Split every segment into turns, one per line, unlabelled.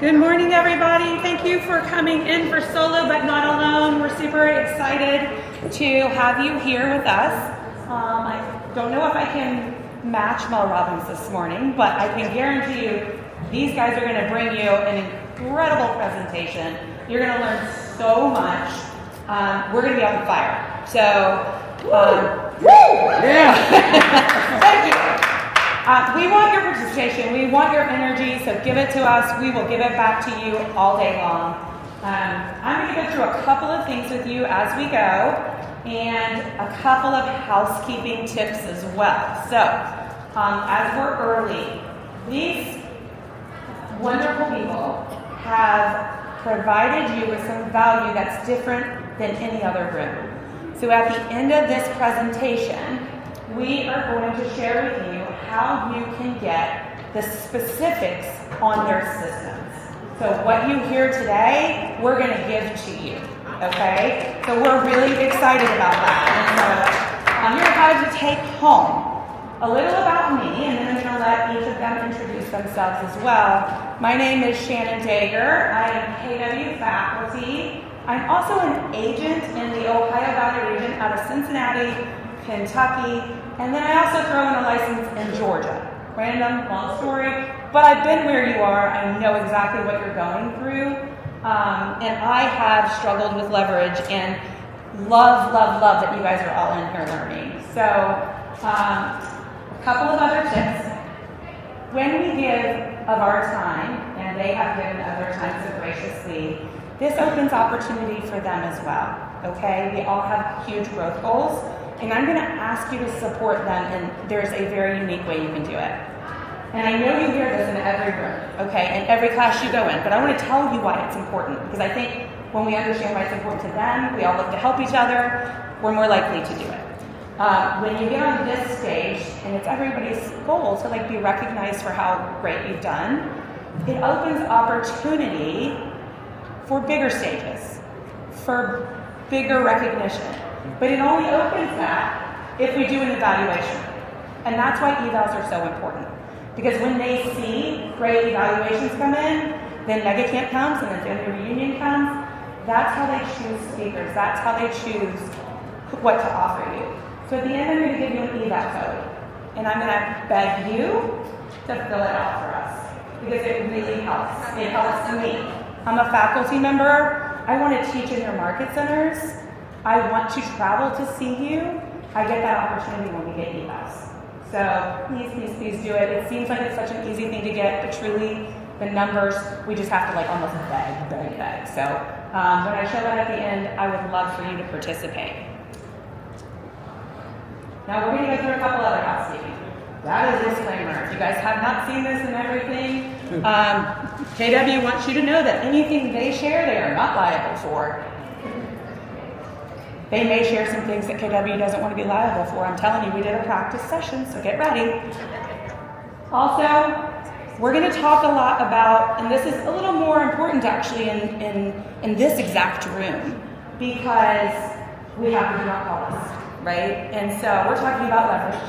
Good morning, everybody. Thank you for coming in for Solo But Not Alone. We're super excited to have you here with us. I don't know if I can match Mel Robbins this morning, but I can guarantee you these guys are going to bring you an incredible presentation. You're going to learn so much. We're going to be on fire. So, yeah. Thank you. We want your participation, we want your energy, so give it to us. We will give it back to you all day long. I'm going to go through a couple of things with you as we go, and a couple of housekeeping tips as well. So, as we're early, these wonderful people have provided you with some value that's different than any other room. So at the end of this presentation, we are going to share with you how you can get the specifics on their systems. So what you hear today, we're going to give to you, okay? So we're really excited about that. And so you're going to take home a little about me, and then I'm going to let each of them introduce themselves as well. My name is Shannon Dager. I am KW faculty. I'm also an agent in the Ohio Valley region out of Cincinnati, Kentucky, and then I also throw in a license in Georgia. Random, long story, but I've been where you are. I know exactly what you're going through, and I have struggled with leverage and love that you guys are all in here learning. So, a couple of other tips. When we give of our time, and they have given of their time so graciously, this opens opportunity for them as well, okay? We all have huge growth goals, and I'm going to ask you to support them, and there's a very unique way you can do it. And I know you hear this in every room, okay, in every class you go in, but I want to tell you why it's important, because I think when we understand why it's important to them, we all look to help each other, we're more likely to do it. When you get on this stage, and it's everybody's goal to be recognized for how great you've done, it opens opportunity for bigger stages, for bigger recognition. But it only opens that if we do an evaluation. And that's why evals are so important. Because when they see great evaluations come in, then Mega Camp comes, and then Family Reunion comes, that's how they choose speakers. That's how they choose what to offer you. So at the end, I'm going to give you an eval code. And I'm going to beg you to fill it out for us. Because it really helps. It helps me. I'm a faculty member. I want to teach in your market centers. I want to travel to see you. I get that opportunity when we get evals. So please do it. It seems like it's such an easy thing to get, but truly the numbers, we just have to almost beg. So when I show that at the end, I would love for you to participate. Now we're going to go through a couple other housekeeping. That is a disclaimer. If you guys have not seen this and everything, KW wants you to know that anything they share, they are not liable for. They may share some things that KW doesn't want to be liable for. I'm telling you, we did a practice session, so get ready. Also, we're going to talk a lot about, and this is a little more important actually in this exact room, because we have the do not call list, right? And so we're talking about leverage.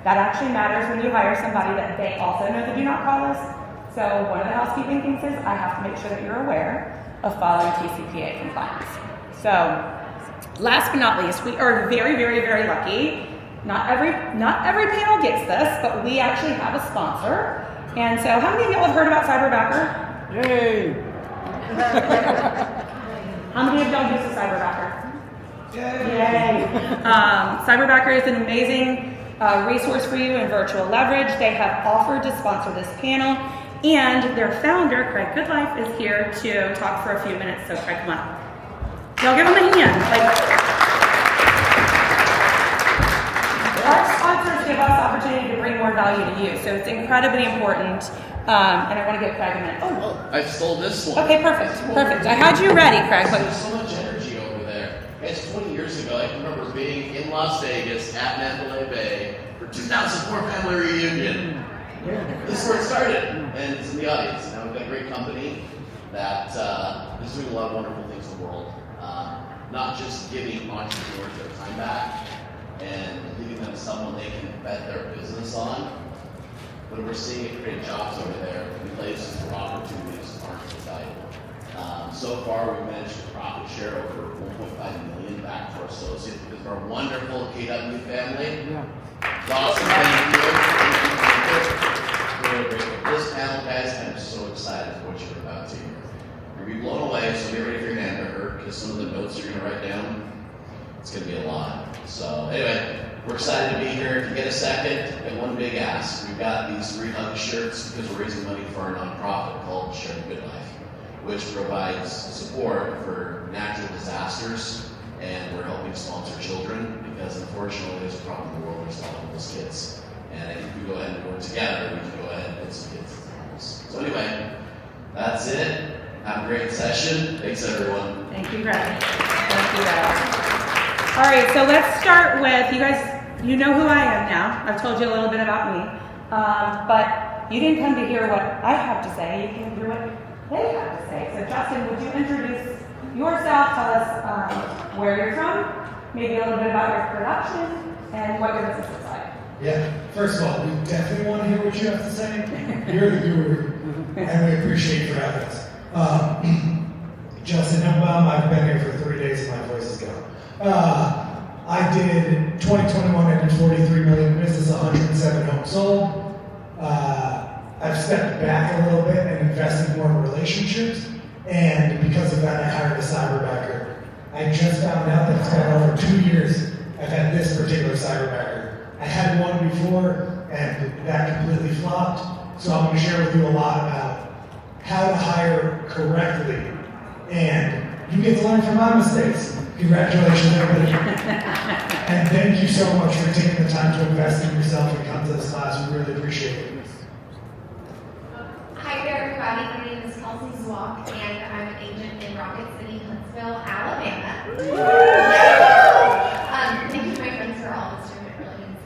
That actually matters when you hire somebody that they also know the do not call list. So one of the housekeeping things is I have to make sure that you're aware of following TCPA compliance. So last but not least, we are very, very, very lucky. Not every panel gets this, but we actually have a sponsor. And so how many of y'all have heard about Cyberbacker?
Yay!
How many of y'all use the Cyberbacker? Yay! Cyberbacker is an amazing resource for you in virtual leverage. They have offered to sponsor this panel, and their founder, Craig Goodlife, is here to talk for a few minutes. So Craig, come on. Y'all give them a hand. Our sponsors give us opportunity to bring more value to you, so it's incredibly important. And I want to give Craig a minute. Oh,
I stole this one.
Okay, perfect. I had you ready, Craig.
There's so much energy over there. It's 20 years ago. I can remember being in Las Vegas at Mandalay Bay for 2004 family reunion. This is where it started, and it's in the audience. Now we've got a great company that is doing a lot of wonderful things in the world. Not just giving entrepreneurs their time back and giving them someone they can bet their business on, but we're seeing it create jobs over there in places where opportunities aren't So far, we've managed to profit share over $1.5 million back to our associates because of our wonderful KW family.
Yeah.
It's awesome. Thank you. Really grateful. This panel, guys, I'm so excited for what you're about to hear. You're going to be blown away, so get ready for your hamburger because some of the notes you're going to write down, it's going to be a lot. So anyway, we're excited to be here. If you get a second, and one big ask. We've got these 3 hug shirts because we're raising money for our nonprofit called Sharing Good Life, which provides support for natural disasters, and we're helping sponsor children because unfortunately there's a problem in the world, there's a lot of homeless kids. And if we go ahead and work together, we can go ahead and put some kids in homeless. So anyway, that's it. Have a great session. Thanks everyone.
Thank you, Greg. Thank you, guys. All right, so let's start with, you guys, you know who I am now. I've told you a little bit about me. But you didn't come to hear what I have to say. You came to hear what they have to say. So Justin, would you introduce yourself? Tell us where you're from, maybe a little bit about your production, and what your business is like.
Yeah, first of all, we definitely want to hear what you have to say. You're the guru, and we appreciate your efforts. Justin Himmelbaum, I've been here for 3 days and my voice is gone. I did 2021 ended 43 million business, 107 homes sold. I've stepped back a little bit and invested more in relationships, and because of that, I hired a Cyberbacker. I just found out that it's been over 2 years I've had this particular Cyberbacker. I had one before, and that completely flopped, so I'm going to share with you a lot about how to hire correctly, and you get to learn from my mistakes. Congratulations, everybody. And thank you so much for taking the time to invest in yourself and come to this class. We really appreciate it.
Hi there, everybody. My name is Kelsey Zwack, and I'm an agent in Rocket City, Huntsville, Alabama. Thank you to my friends for all this room. It really means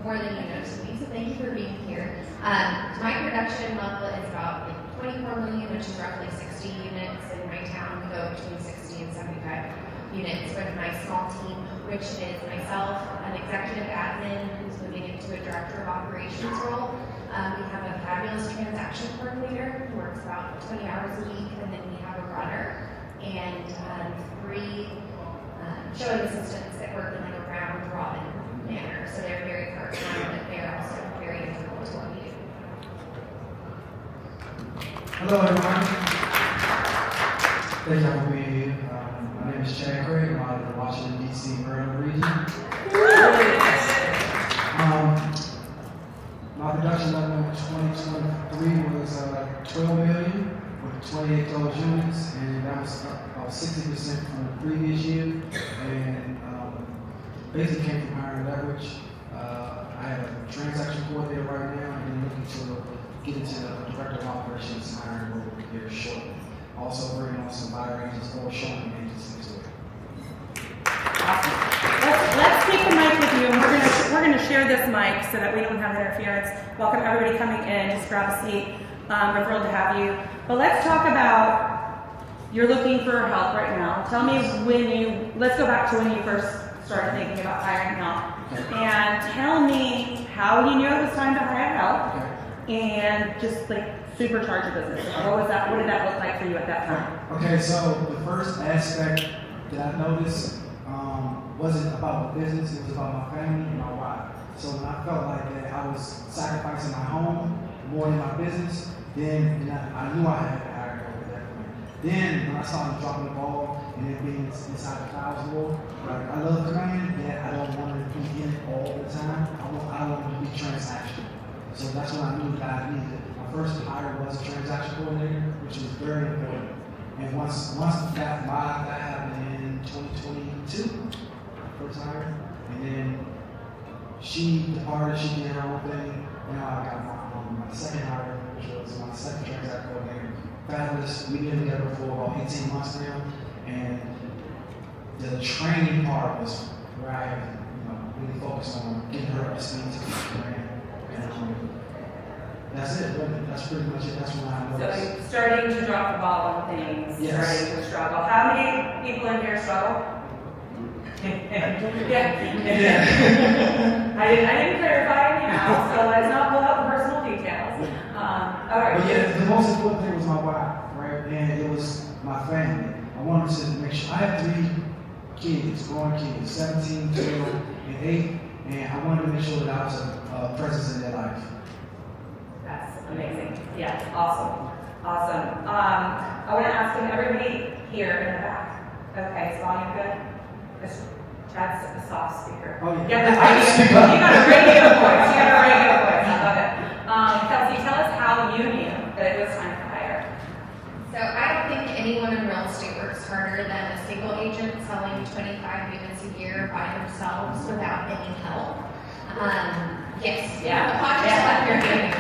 more than you know to me. So thank you for being here. My production level is about 24 million, which is roughly 60 units. In my town, we go between 60 and 75 units with my small team, which is myself, an executive admin who's moving into a director of operations role. We have a fabulous transaction coordinator who works about 20 hours a week, and then we have a runner and 3 showing assistants that work in like a round robin manner. So they're very part-time, but they're also very integral to what we do.
Hello, everyone. Thank you for being here. My name is Craig. I'm out of the Washington, D.C. Maryland region. My production level in 2023 was 12 million with 28 closed units, and that was up about 60% from the previous year. And basically came from hiring leverage. I have a transaction coordinator right now, and looking to get into the director of operations hiring role here shortly. Also bringing on some buyer agents or showing agents into it.
Awesome. Let's take the mic with you, and we're gonna share this mic so that we don't have interference. Welcome everybody coming in. Just grab a seat. We're thrilled to have you. But let's talk about you're looking for help right now. Tell me let's go back to when you first started thinking about hiring help, and tell me how you knew it was time to hire help, and just like supercharge your business. What was that? What did that look like for you at that time?
Okay, so the first aspect that I noticed wasn't about the business, it was about my family and my wife. So when I felt like that I was sacrificing my home more than my business, then I knew I had to hire help at that point. Then when I started dropping the ball and it being inside the clouds more, like I love command, yet I don't want to be in it all the time. I want to be transactional. So that's when I knew that I needed it. My first hire was a transaction coordinator, which was very important. And once that happened in 2022, first hire, and then she departed, she did her own thing. Now I got my second hire, which was my second transaction coordinator. Fabulous. We've been together for about 18 months now, and the training part was where I really focused on getting her up to speed to the brand. That's it, really. That's pretty much it. That's when I noticed.
So you're starting to drop the ball on things,
Yes.
starting to struggle. How many people in here struggle? Yeah. I didn't clarify anyhow, so let's not pull out the personal details. All right.
But yeah, the most important thing was my wife, right? there, and it was my family. I wanted to make sure, I have 3 kids, growing kids, 17, 12, and 8, and I wanted to make sure that I was a presence in their life.
That's amazing. Yeah, awesome. Awesome. I want to ask everybody here in the back. Okay, is volume good? Chad's a soft speaker.
Oh, yeah.
You got a radio voice. You got a radio voice. I love it. Kelsey, tell us how you knew that it was time to hire.
So I don't think anyone in real estate works harder than a single agent selling 25 units a year by themselves without any help. Yes,
Yeah.
Upon yourself, you're doing it.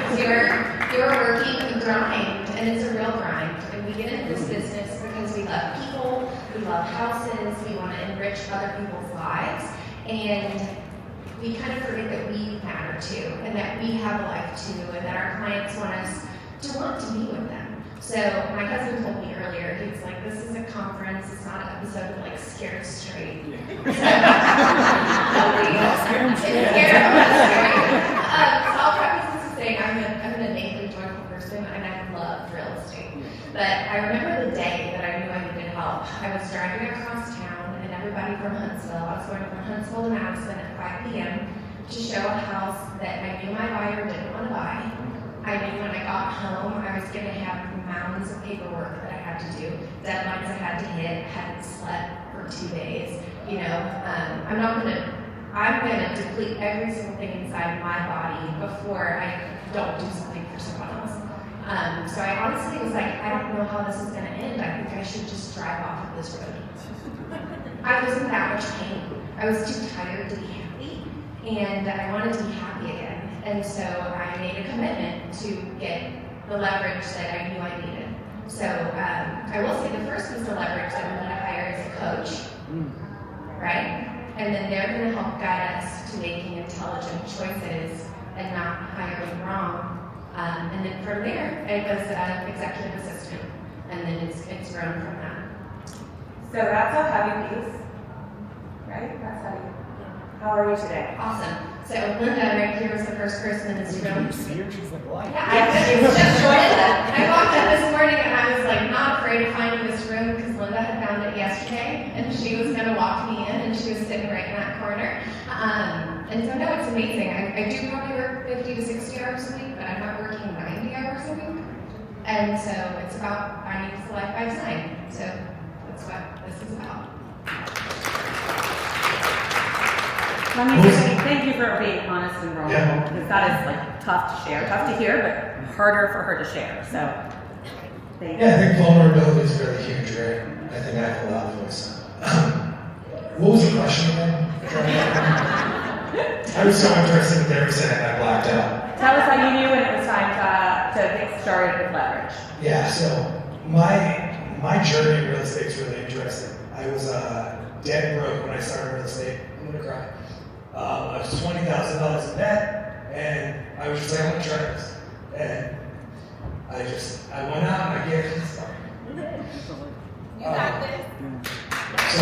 You're working a grind, and it's a real grind. And we get into this business because we love people, we love houses, we want to enrich other people's lives, and we kind of forget that we matter too, and that we have a life too, and that our clients want us to want to be with them. So my husband told me earlier, he's like, this is a conference, it's not an episode of like Scared Straight. So I'll preface this with saying I'm an innately joyful person and I love real estate. But I remember the day that I knew I needed help. I was driving across town and everybody from Huntsville, I was going from Huntsville to Madison at 5 p.m. to show a house that I knew my buyer didn't want to buy. I knew when I got home I was going to have mounds of paperwork that I had to do, deadlines I had to hit, hadn't slept for 2 days. You know, I'm gonna deplete every single thing inside my body before I don't do something for someone else. So I honestly was like, I don't know how this is gonna end. I think I should just drive off of this road. I was in that much pain. I was too tired to be happy, and I wanted to be happy again. And so I made a commitment to get the leverage that I knew I needed. So I will say the first piece of leverage that we need to hire is a coach, right? And then they're going to help guide us to making intelligent choices and not hiring wrong. And then from there, it was an executive assistant, and then it's grown from that.
So that's a heavy piece, right? That's heavy. How are you today?
Awesome. So Linda right here was the first person in this room.
See her, she's like, what?
Yeah, it's just Linda. I walked in this morning and I was like not afraid of finding this room because Linda had found it yesterday and she was going to walk me in and she was sitting right in that corner. And so no, it's amazing. I do probably work 50 to 60 hours a week, but I'm not working 90 hours a week. And so it's about finding the life by design. So that's what this is about.
Let me just say thank you for being honest and vulnerable,
Yeah.
because that is like tough to share, tough to hear, but harder for her to share. So, thank you.
Yeah, I think vulnerability is really huge, right? I think I have a lot of voice. What was the question again? I was so interested in every second I blacked out.
Tell us how you knew when it was time to get started with leverage.
Yeah, so my journey in real estate is really interesting. I was dead broke when I started real estate. I'm gonna cry. I was $20,000 in debt, and I was just like, I'm gonna try this. And I went out and I gave it stuff.
You got this.
So,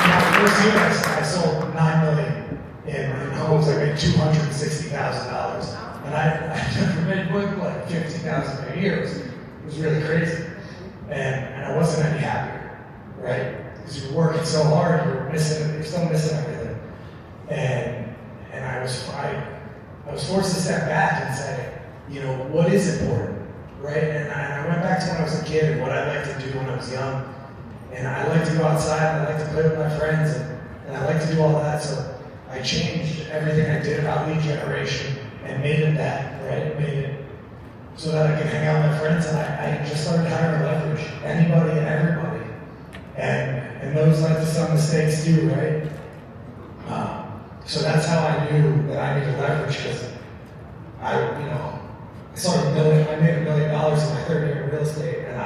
my first year I sold $9 million in homes. I made $260,000, and I never made more than like $50,000 a year. It was really crazy, and I wasn't any happier, right? Because you're working so hard, you're still missing everything, and I was forced to step back and say, you know, what is important, right? And I went back to when I was a kid and what I liked to do when I was young, and I like to go outside, and I like to play with my friends, and I like to do all that. So I changed everything I did about lead generation and made it that, right? Made it so that I could hang out with my friends, and I just started hiring leverage, anybody and everybody. And those led to some mistakes too, right? So that's how I knew that I needed leverage, because I made $1 million in my third year in real estate, and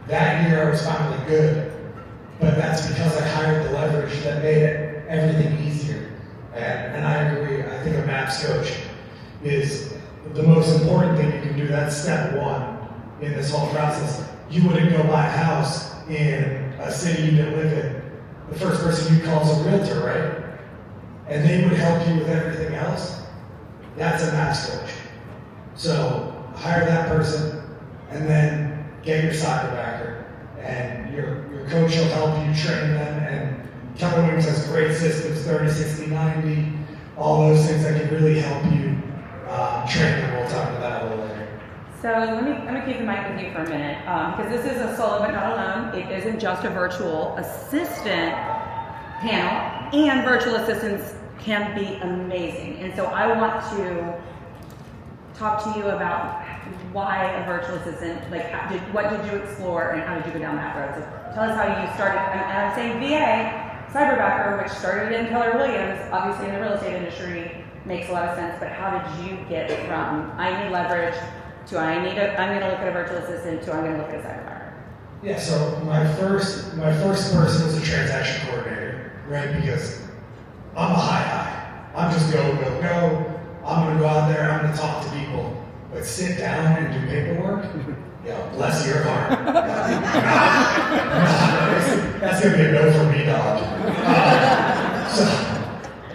that year I was finally good, but that's because I hired the leverage that made everything easier. And I agree, I think a MAPS coach is the most important thing you can do. That's step one in this whole process. You wouldn't go buy a house in a city you didn't live in. The first person you call is a realtor, right? And they would help you with everything else. That's a MAPS coach. So hire that person, and then get your cyberbacker, and your coach will help you train them. And Keller Williams has great systems, 30, 60, 90, all those things that can really help you train them. We'll talk about that a little later.
So let me keep the mic with you for a minute, because this is a solo but not alone. It isn't just a virtual assistant panel, and virtual assistants can be amazing. And so I want to talk to you about why a virtual assistant, like what did you explore and how did you go down that road? So tell us how you started. And I'm saying VA, Cyberbacker, which started in Keller Williams, obviously in the real estate industry, makes a lot of sense, but how did you get from I need leverage to I'm going to look at a virtual assistant to I'm going to look at a Cyberbacker?
Yeah, so my first person was a transaction coordinator, right? Because I'm a high. I'm just go. I'm going to go out there, I'm going to talk to people. But sit down and do paperwork, bless your heart. That's going to be a no for me, dog.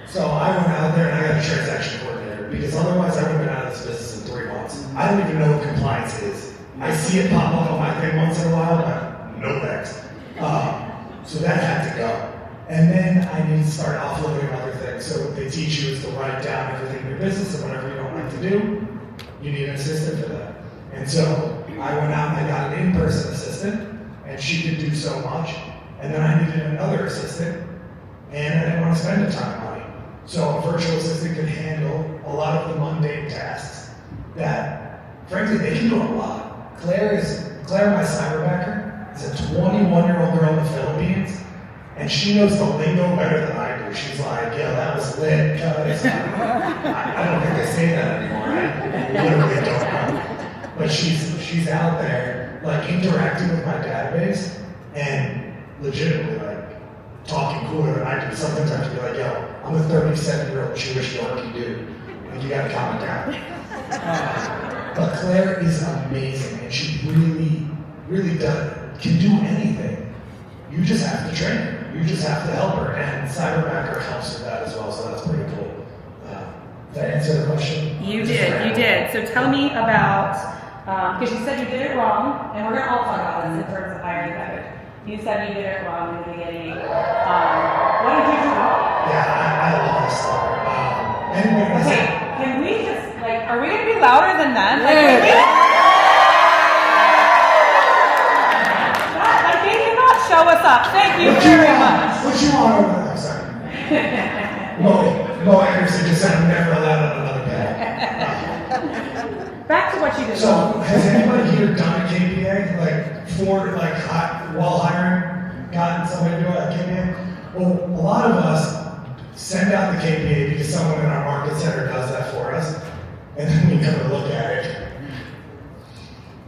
So I went out there and I got a transaction coordinator, because otherwise I would have been out of this business in 3 months. I don't even know what compliance is. I see it pop up on my thing once in a while, but no thanks. So that had to go. And then I need to start offloading other things. So what they teach you is to write down everything in your business, and whatever you don't like to do, you need an assistant for that. And so I went out and I got an in-person assistant, and she could do so much. And then I needed another assistant, and I didn't want to spend a ton of money. So a virtual assistant could handle a lot of the mundane tasks that, frankly, they can do a lot. Claire, my cyberbacker, is a 21-year-old girl in the Philippines, and she knows the lingo better than I do. She's like, that was lit, cuz. I don't think they say that anymore. I literally don't know. But she's out there, like, interacting with my database, and legitimately, like, talking cooler than I do. Sometimes I have to be like, I'm a 37-year-old Jewish dorky dude. Like, you gotta calm it down. But Claire is amazing, and she really can do anything. You just have to train her. You just have to help her, and Cyberbacker helps with that as well, so that's pretty cool. Did I answer the question?
You did. So tell me about, because you said you did it wrong, and we're going to all talk about this in terms of hiring better. You said you did it wrong in the beginning. What did you do wrong?
Yeah, I love this story.
Okay, can we just, are we going to be louder than them? They cannot show us up. Thank you very much.
What you want over there? Sorry. Mo Anderson just said I'm never allowed on another panel.
Back to what you did.
So, has anybody here done a KPA? While hiring, gotten somebody to do a KPA? Well, a lot of us send out the KPA because someone in our market center does that for us, and then we never look at it.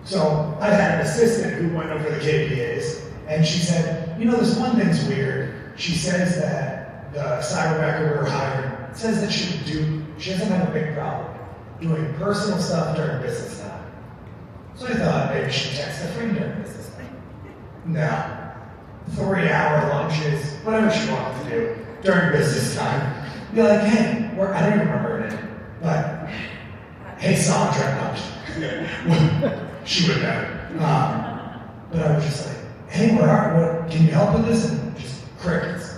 So I had an assistant who went over the KPAs, and she said, this one thing's weird. She says that the cyberbacker we were hiring says that she doesn't have a big problem doing personal stuff during business time. So I thought maybe she texts a friend during business time. No. 3-hour lunches, whatever she wanted to do during business time. Be like, hey, I don't even remember her name, but hey, Sandra, no. She would know. But I was just like, hey, can you help with this? And just crickets.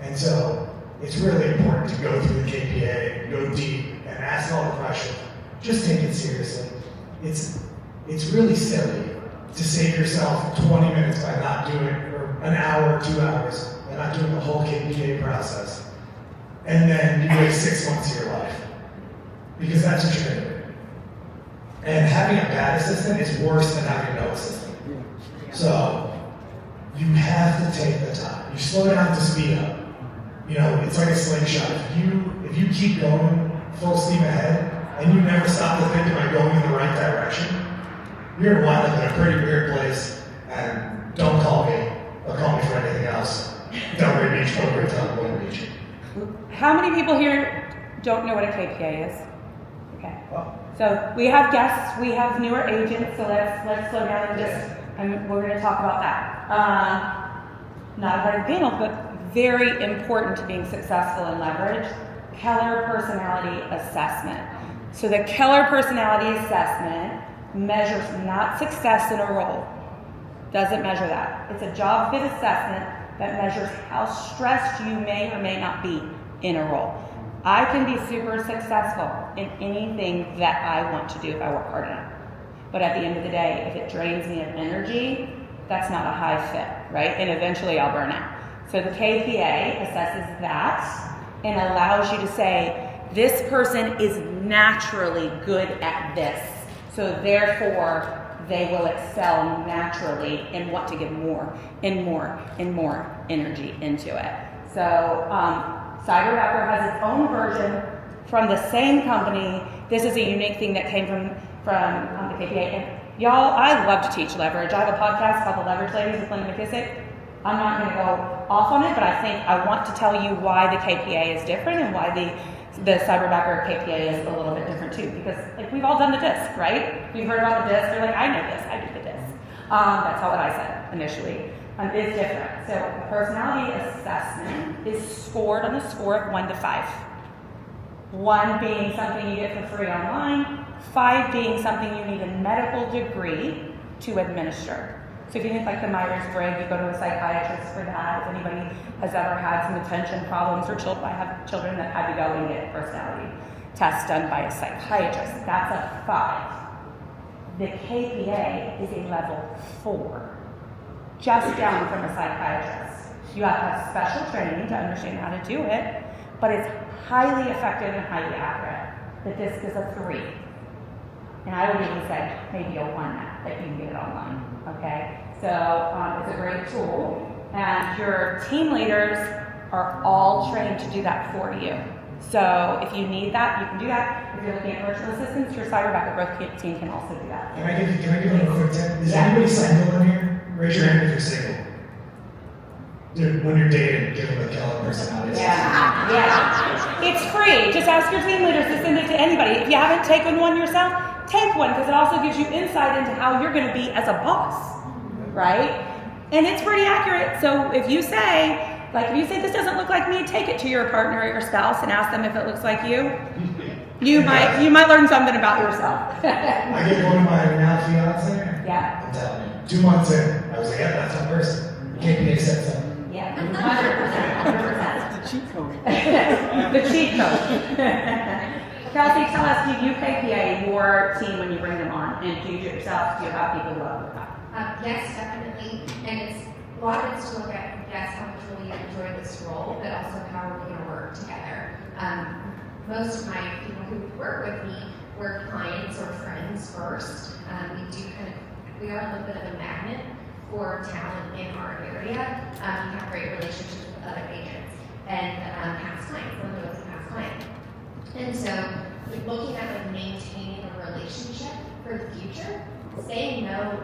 And so it's really important to go through the KPA, go deep, and ask all the questions. Just take it seriously. It's really silly to save yourself 20 minutes by not doing, or an hour, 2 hours, by not doing the whole KPA process. And then you waste 6 months of your life. Because that's what you're going to do. And having a bad assistant is worse than having no assistant. So you have to take the time. You slow down to speed up. It's like a slingshot. If you keep going full steam ahead and you never stop to think, am I going in the right direction? You're going to wind up in a pretty weird place. And don't call me, or call me for anything else. Delray Beach, Boca Raton, Beach.
How many people here don't know what a KPA is? Okay. So we have guests, we have newer agents, so let's slow down and we're going to talk about that. Not a part of the panel, but very important to being successful in leverage, Keller personality assessment. So the Keller personality assessment measures not success in a role. Doesn't measure that. It's a job fit assessment that measures how stressed you may or may not be in a role. I can be super successful in anything that I want to do if I work hard enough. But at the end of the day, if it drains me of energy, that's not a high fit, right? And eventually I'll burn out. So the KPA assesses that and allows you to say, this person is naturally good at this. So therefore, they will excel naturally and want to give more and more and more energy into it. So Cyberbacker has its own version from the same company. This is a unique thing that came from the KPA. And y'all, I love to teach leverage. I have a podcast called The Leverage Ladies with Linda McKissick. I'm not going to go off on it, but I think I want to tell you why the KPA is different and why the Cyberbacker KPA is a little bit different too. Because like we've all done the disc, right? You've heard about the disc. You're like, I know this. I do the disc. That's not what I said initially. It's different. So the personality assessment is scored on the score of 1 to 5. 1 being something you get for free online, 5 being something you need a medical degree to administer. So if you think like the Myers-Briggs, you go to a psychiatrist for that. If anybody has ever had some attention problems or children, I have children that had to go and get a personality test done by a psychiatrist. That's a 5. The KPA is a level 4. Just down from a psychiatrist. You have to have special training to understand how to do it, but it's highly effective and highly accurate. The disc is a 3. And I would even say maybe a 1 now, that you can get it online, okay? So it's a great tool, and your team leaders are all trained to do that for you. So if you need that, you can do that. If you're looking at virtual assistants, your Cyberbacker growth team can also do that.
Can I give a quick tip? Is anybody single in here? Raise your hand if you're single. Dude, when you're dating, give them a Keller personality.
Yeah. It's free. Just ask your team leaders to send it to anybody. If you haven't taken one yourself, take one, because it also gives you insight into how you're going to be as a boss, right? And it's pretty accurate. So if you say this doesn't look like me, take it to your partner or your spouse and ask them if it looks like you. You might learn something about yourself.
I get one of my now fiance.
Yeah.
I'm telling you, 2 months in, I was like, yeah, that's my person. Can't be accepted.
Yeah, 100%. The cheat code. The cheat code. Kelsey, tell us, do you KPA your team when you bring them on? And do you do it yourself? Do you have people who love that?
Yes, definitely. And a lot of it's to look at, yes, how much will we enjoy this role, but also how are we going to work together. Most of my people who work with me were clients or friends first. We are a little bit of a magnet for talent in our area. We have great relationships with other agents and past clients, some of those past clients. And so looking at like maintaining a relationship for the future, saying no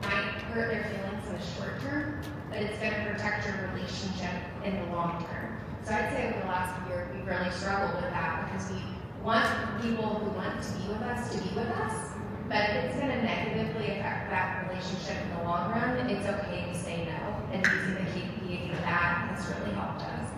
might hurt their feelings in the short term, but it's going to protect your relationship in the long term. So I'd say over the last year, we've really struggled with that because we want people who want to be with us to be with us, but if it's going to negatively affect that relationship in the long run, it's okay to say no, and using the KPA for that has really helped us.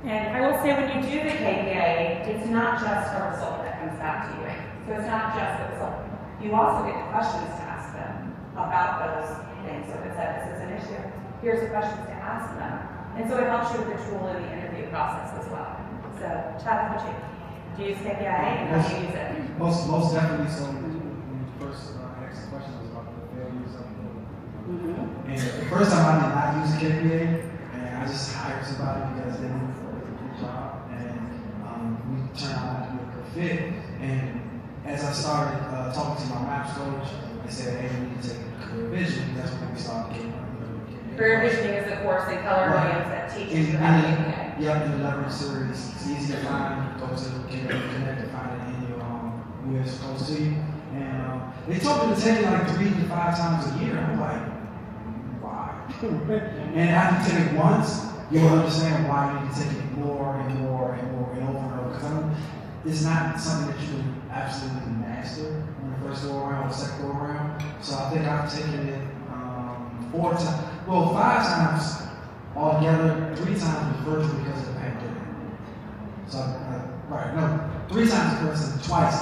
And I will say when you do the KPA, it's not just a result that comes back to you.
Right.
So it's not just the result. You also get questions to ask them about those things. So if it says this is an issue, here's the questions to ask them. And so it helps you with the tool in the interview process as well. So Chad, how about you? Do you use KPA and how do you use it?
Most definitely. So when you first asked the question was about the failures of the And the first time I did not use KPA, and I just hired somebody because they didn't do a good job, and we turned out not to be a good fit. And as I started talking to my maps coach, I said, hey, we need to take career vision. That's when we started getting
Career visioning is the course in Keller Williams that teaches you how to KPA.
Yeah, in the leverage series. It's easy to find. Go to Keller Connect and find it in your where it's close to you. And they told me to take it like 3 to 5 times a year. I'm like, why? And after you take it once, you'll understand why you need to take it more and more and more and over and over. Because it's not something that you can absolutely master when you first go around or second go around. So I think I've taken it 4 times. Well, 5 times altogether, 3 times was virtual because of the pandemic. So Right, no, 3 times a person, twice.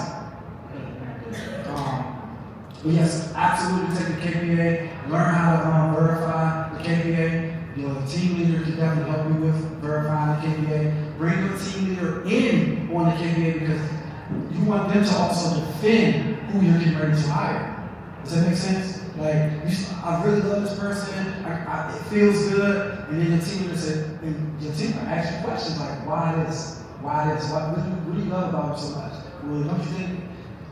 But yes, absolutely take the KPA, learn how to verify the KPA. Your team leader can definitely help you with verifying the KPA. Bring your team leader in on the KPA because you want them to also defend who you're getting ready to hire. Does that make sense? Like, I really love this person, it feels good, and then your team leader said, and your team leader asks you questions like, why this? What do you love about him so much? Well, don't you think?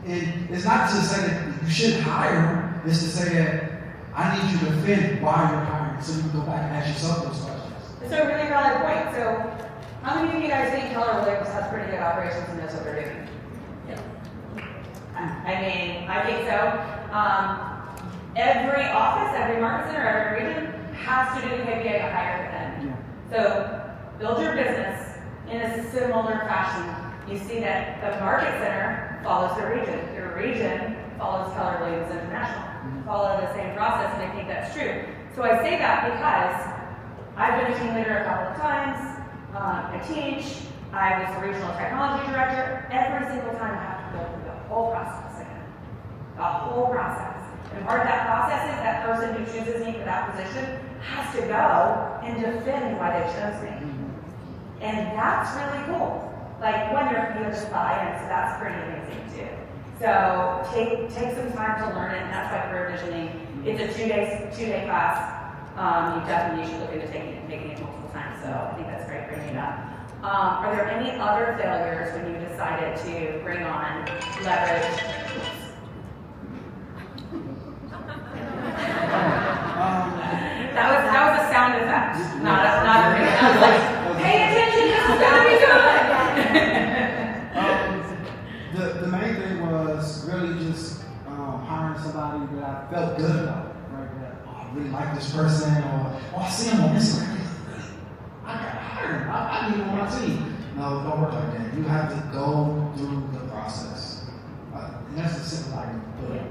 And it's not to say that you shouldn't hire him, it's to say that I need you to defend why you're hiring so you can go back and ask yourself those questions.
It's a really valid point. So, how many of you guys think Keller Williams has pretty good operations and knows what they're doing? Yeah. I mean, I think so. Every office, every market center, every region has to do the KPA to hire them. Yeah. So, build your business in a similar fashion. You see that the market center follows the region. Your region follows Keller Williams International. Follow the same process, and I think that's true. So I say that because I've been a team leader a couple of times. I teach. I was the regional technology director. Every single time I have to go through the whole process again. The whole process. And part of that process is that person who chooses me for that position has to go and defend why they chose me. And that's really cool. Like when you're just buy-in, so that's pretty amazing too. So take some time to learn it. And that's why career visioning. It's a two-day class. You definitely should look into taking it multiple times. So I think that's great bringing it up. Are there any other failures when you decided to bring on leverage? That was a sound effect, not a ring. I was like, pay attention, this is gonna be good.
The main thing was really just hiring somebody that I felt good about, right? That I really like this person, or I see him on Instagram. I gotta hire him. I need him on my team. No, it don't work like that. You have to go through the process. And that's the simple I can put it.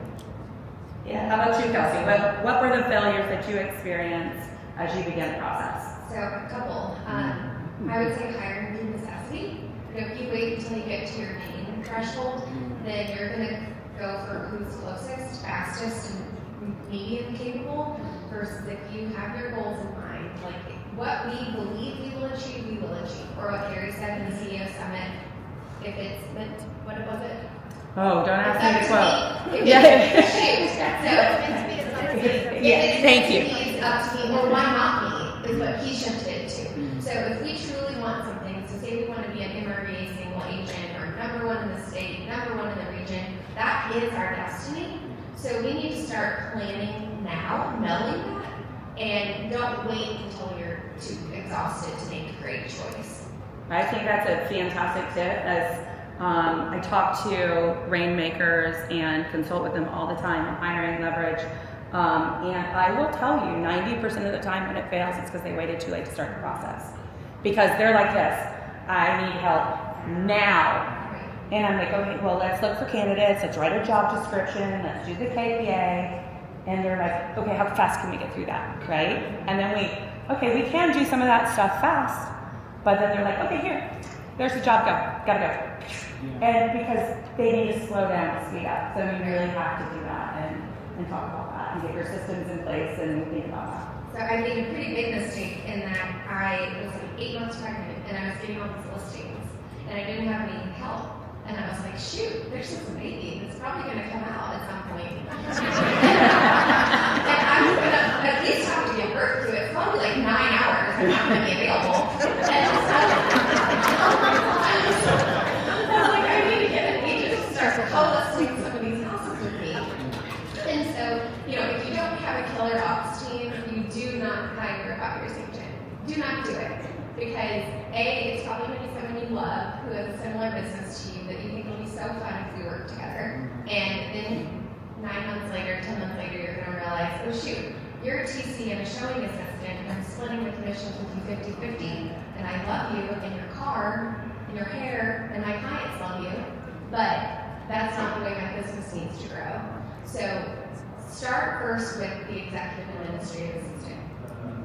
Yeah, how about you, Kelsey? What were the failures that you experienced as you began the process?
So, a couple. I would say hiring through necessity. If you wait until you get to your main threshold, then you're going to go for who's closest, fastest, and medium capable, versus if you have your goals in mind, like what we believe we will achieve, we will achieve. Or what Gary said in the CEO Summit, if it's meant, what was it?
Oh, don't ask me to quote.
Yeah.
Thank you.
It's up to me, or why not me, is what he shifted it to. So if we truly want something, so say we want to be an MRBA single agent, or number 1 in the state, number 1 in the region, that is our destiny. So we need to start planning now, knowing that, and don't wait until you're too exhausted to make a great choice.
I think that's a fantastic tip. As I talk to rainmakers and consult with them all the time on hiring leverage. And I will tell you, 90% of the time when it fails, it's because they waited too late to start the process. Because they're like this, I need help now. And I'm like, okay, well, let's look for candidates, let's write a job description, let's do the KPA. And they're like, okay, how fast can we get through that, right? And then we can do some of that stuff fast. But then they're like, okay, here, there's the job, gotta go. Yeah. And because they need to slow down to speed up. So you really have to do that and talk about that and get your systems in place and think about that.
So I made a pretty big mistake in that I was like 8 months pregnant and I was getting all these listings and I didn't have any help. And I was like, shoot, there's just a baby that's probably going to come out at some point. And I'm going to at least have to give birth to it. It's probably like 9 hours. I'm not going to be available. And so, co-listing some of these houses with me. And so, if you don't have a killer ops team, you do not hire a buyer's agent. Do not do it. Because A, it's probably going to be someone you love who has a similar business to you that you think will be so fun if we work together. And then 9 months later, 10 months later, you're going to realize, oh shoot, you're a TC and a showing assistant, and I'm splitting the commissions with you 50-50, and I love you, and your car, and your hair, and my clients love you, but that's not the way my business needs to grow. So start first with the executive administrative assistant.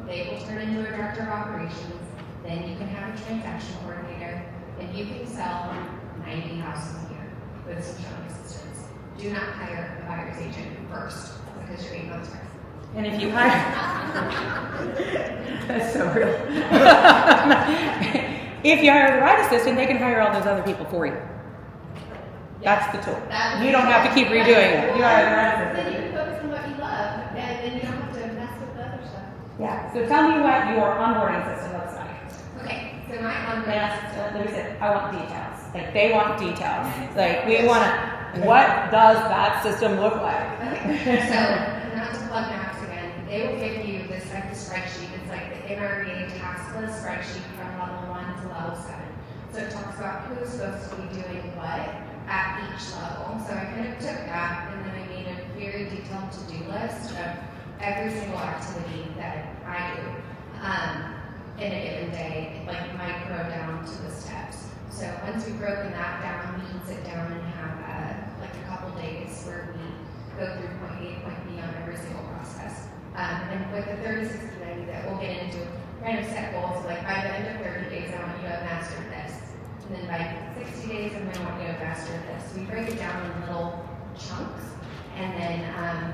They will turn into a director of operations. Then you can have a transaction coordinator. if you can sell 90 houses a year with some showing assistance, do not hire a buyer's agent first because you're 8 months pregnant.
And if you hire, that's so real. If you hire the right assistant, they can hire all those other people for you. That's the tool. You don't have to keep redoing it. You hire the right
Then
assistant.
you can focus on what you love, and then you don't have to mess with the other stuff.
Yeah. So tell me what your onboarding system looks like.
Okay, so my onboarding
Let me say, I want details. Like they want details. Like we want to. What does that system look like?
Okay, so not to plug Max again, they will give you this type of spreadsheet. It's like the NRA tax list spreadsheet from level 1 to level 7. So it talks about who's supposed to be doing what at each level. So I kind of took that and then I made a very detailed to-do list of every single activity that I do in a given day, like micro down to the steps. So once we've broken that down, we can sit down and have like a couple days where we go through point A, point B on every single process. And with the 30-60-90 that we'll get into, kind of set goals, like by the end of 30 days, I want you to have mastered this. And then by 60 days, I'm going to want you to have mastered this. We break it down in little chunks. And then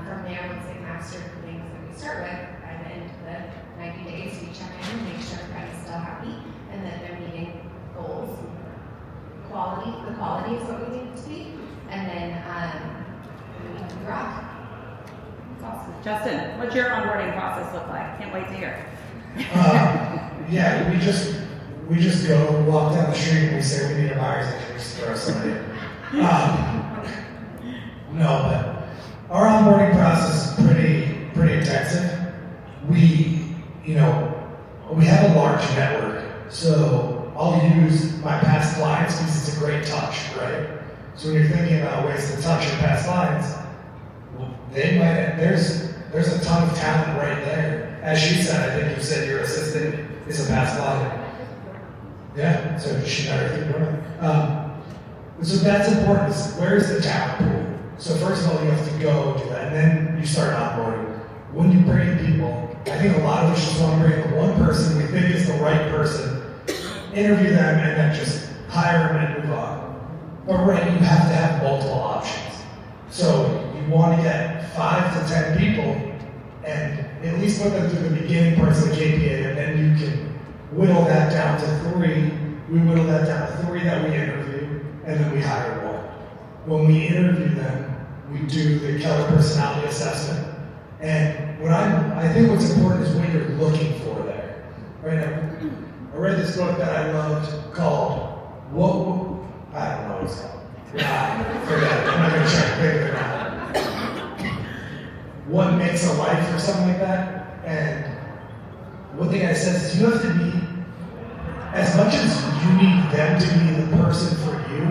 from there, once they've mastered the things that we start with, by the end of the 90 days, we check in and make sure everybody's still happy and that they're meeting goals. The quality is what we need it to be. And then we rock.
Awesome. Justin, what's your onboarding process look like? Can't wait to hear.
Yeah, we just go walk down the street and we say we need a buyer's agent, we just throw somebody in. No, but our onboarding process is pretty intensive. We have a large network, so I'll use my past clients because it's a great touch, right? So when you're thinking about ways to touch your past clients, there's a ton of talent right there. As she said, I think you said your assistant is a past client. Yeah, so she got everything going. So that's important. Where's the talent pool? So first of all, you have to go do that, and then you start onboarding. When you bring in people, I think a lot of us just want to bring in one person we think is the right person, interview them, and then just hire them and move on. But right, you have to have multiple options. So you want to get 5 to 10 people, and at least put them through the beginning parts of the KPA, and then you can whittle that down to 3. We whittle that down to 3 that we interview, and then we hire 1. When we interview them, we do the Keller personality assessment. And I think what's important is what you're looking for there. Right now, I read this book that I loved called I don't know what it's called. Forget it. I'm not going to try to think of it now. What Makes a Life or something like that. And one thing I said is you have to be, as much as you need them to be the person for you,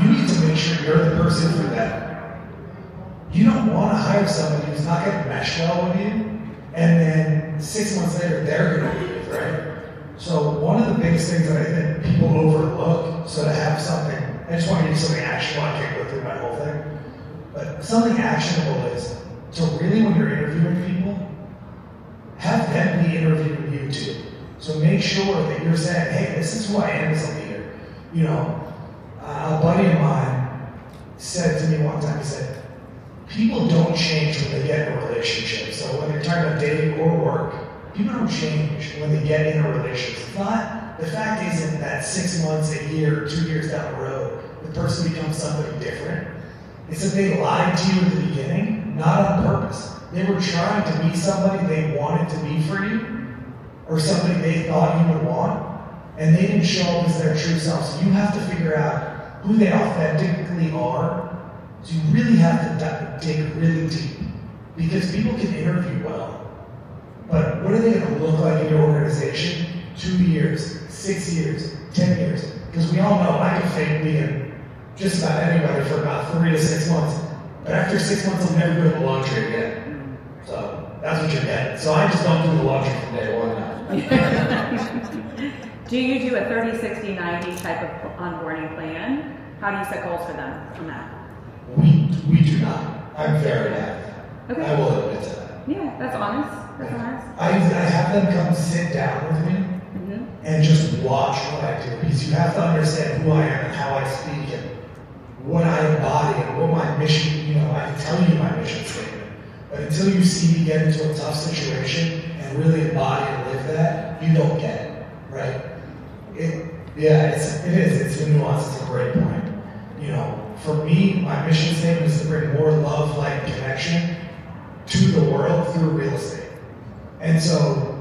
you need to make sure you're the person for them. You don't want to hire somebody who's not going to mesh well with you, and then 6 months later, they're going to leave, right? So one of the biggest things that I think people overlook, so to have something, I just want to give something actionable, I can't go through my whole thing, but something actionable is to really, when you're interviewing people, have them be interviewing you too. So make sure that you're saying, hey, this is who I am as a leader. You know, a buddy of mine said to me one time, he said, people don't change when they get in a relationship. So when they're talking about dating or work, people don't change when they get in a relationship. It's not, the fact isn't that 6 months, a year, 2 years down the road, the person becomes somebody different. It's that they lied to you in the beginning, not on purpose. They were trying to be somebody they wanted to be for you, or somebody they thought you would want, and they didn't show up as their true self. So you have to figure out who they authentically are. So you really have to dig really deep, because people can interview well, but what are they going to look like in your organization 2 years, 6 years, 10 years? Because we all know I can fake being just about anybody for about 3 to 6 months, but after 6 months I'm never doing the laundry again. So that's what you're getting. So I just don't do the laundry from day one now.
Do you do a 30, 60, 90 type of onboarding plan? How do you set goals for them on that?
We do not. I'm very happy.
Okay.
I will admit to that.
Yeah, that's honest. That's honest.
I have them come sit down with me, and just watch what I do. Because you have to understand who I am and how I speak and what I embody and what my mission, I can tell you my mission statement. But until you see me get into a tough situation and really embody and live that, you don't get it, right? It is. It's a nuance. It's a great point. For me, my mission statement is to bring more love, light, connection to the world through real estate. And so,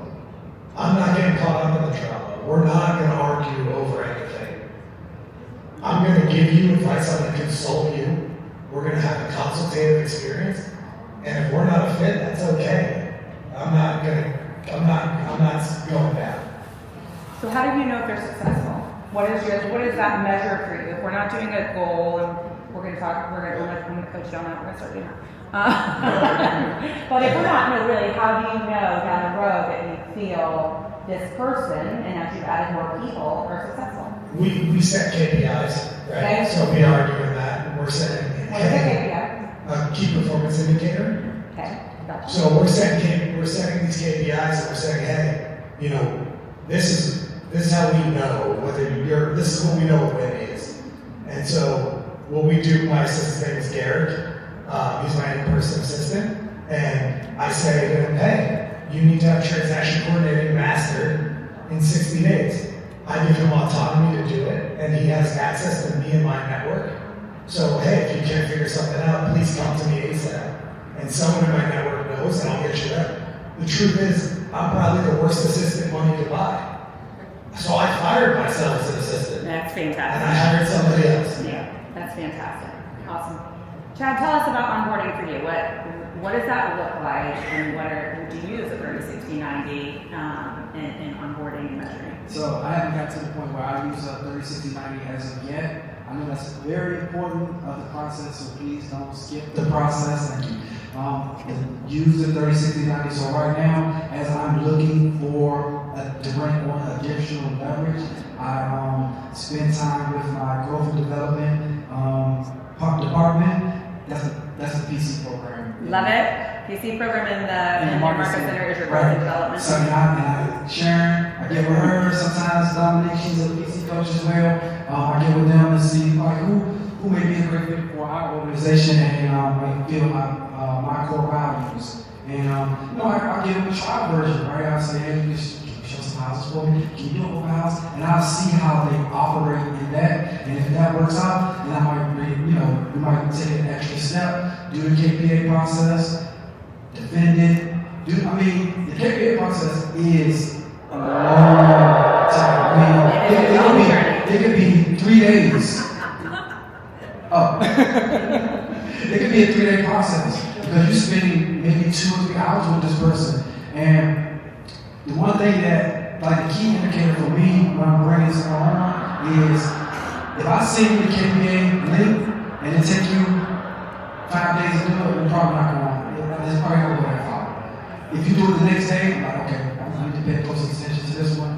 I'm not getting caught up in the drama. We're not going to argue over anything. I'm going to give you advice. I'm going to consult you. We're going to have a consultative experience. And if we're not a fit, that's okay. I'm not going down.
So how do you know if they're successful? What is that measure for you? If we're not doing a goal, and I'm going to coach you on that, we're going to start doing that. But if we're not, really, how do you know down the road that you feel this person, and as you've added more people, are successful?
We set KPIs, right?
Okay.
So we are doing that, and we're setting
What is a KPI?
a key performance indicator.
Okay, gotcha.
So we're setting these KPIs, and we're saying, hey, this is how we know whether this is what we know what win is. And so what we do, my assistant's name is Garrett. He's my in-person assistant. And I say to him, hey, you need to have transaction coordinating mastered in 60 days. I give him autonomy to do it, and he has access to me and my network. So, hey, if you can't figure something out, please come to me ASAP. And someone in my network knows, and I'll get you there. The truth is, I'm probably the worst assistant money could buy. So I fired myself as an assistant.
That's
And
fantastic.
I hired somebody else.
Yeah, that's fantastic. Awesome. Chad, tell us about onboarding for you. What does that look like, and do you use a 30, 60, 90 in onboarding and measuring?
So I haven't got to the point where I use 30, 60, 90 as of yet. I know that's very important of the process, so please don't skip the process and use the 30, 60, 90. So right now, as I'm looking to bring on additional leverage, I spend time with my growth and development department. That's the PC program.
Love it. PC program in the Market Center is your growth and development.
So Sharon, I get with her sometimes. Dominique, she's a PC coach as well. I get with them to see who may be a great fit for our organization and feel my core values. And I give them a trial version, right? I say, hey, you show some houses for me. Can you do a house? And I'll see how they operate in that. And if that works out, then I might, we might take an extra step, do the KPA process, defend it. The KPA process is a long time. It could be 3 days. It could be a 3-day process because you're spending maybe 2 or 3 hours with this person. And the one thing that, the key indicator for me when I'm bringing someone on is if I send you the KPA link and it takes you 5 days to do it, you're probably not going to. It's probably not going to follow. If you do it the next day, okay, I need to pay close attention to this one.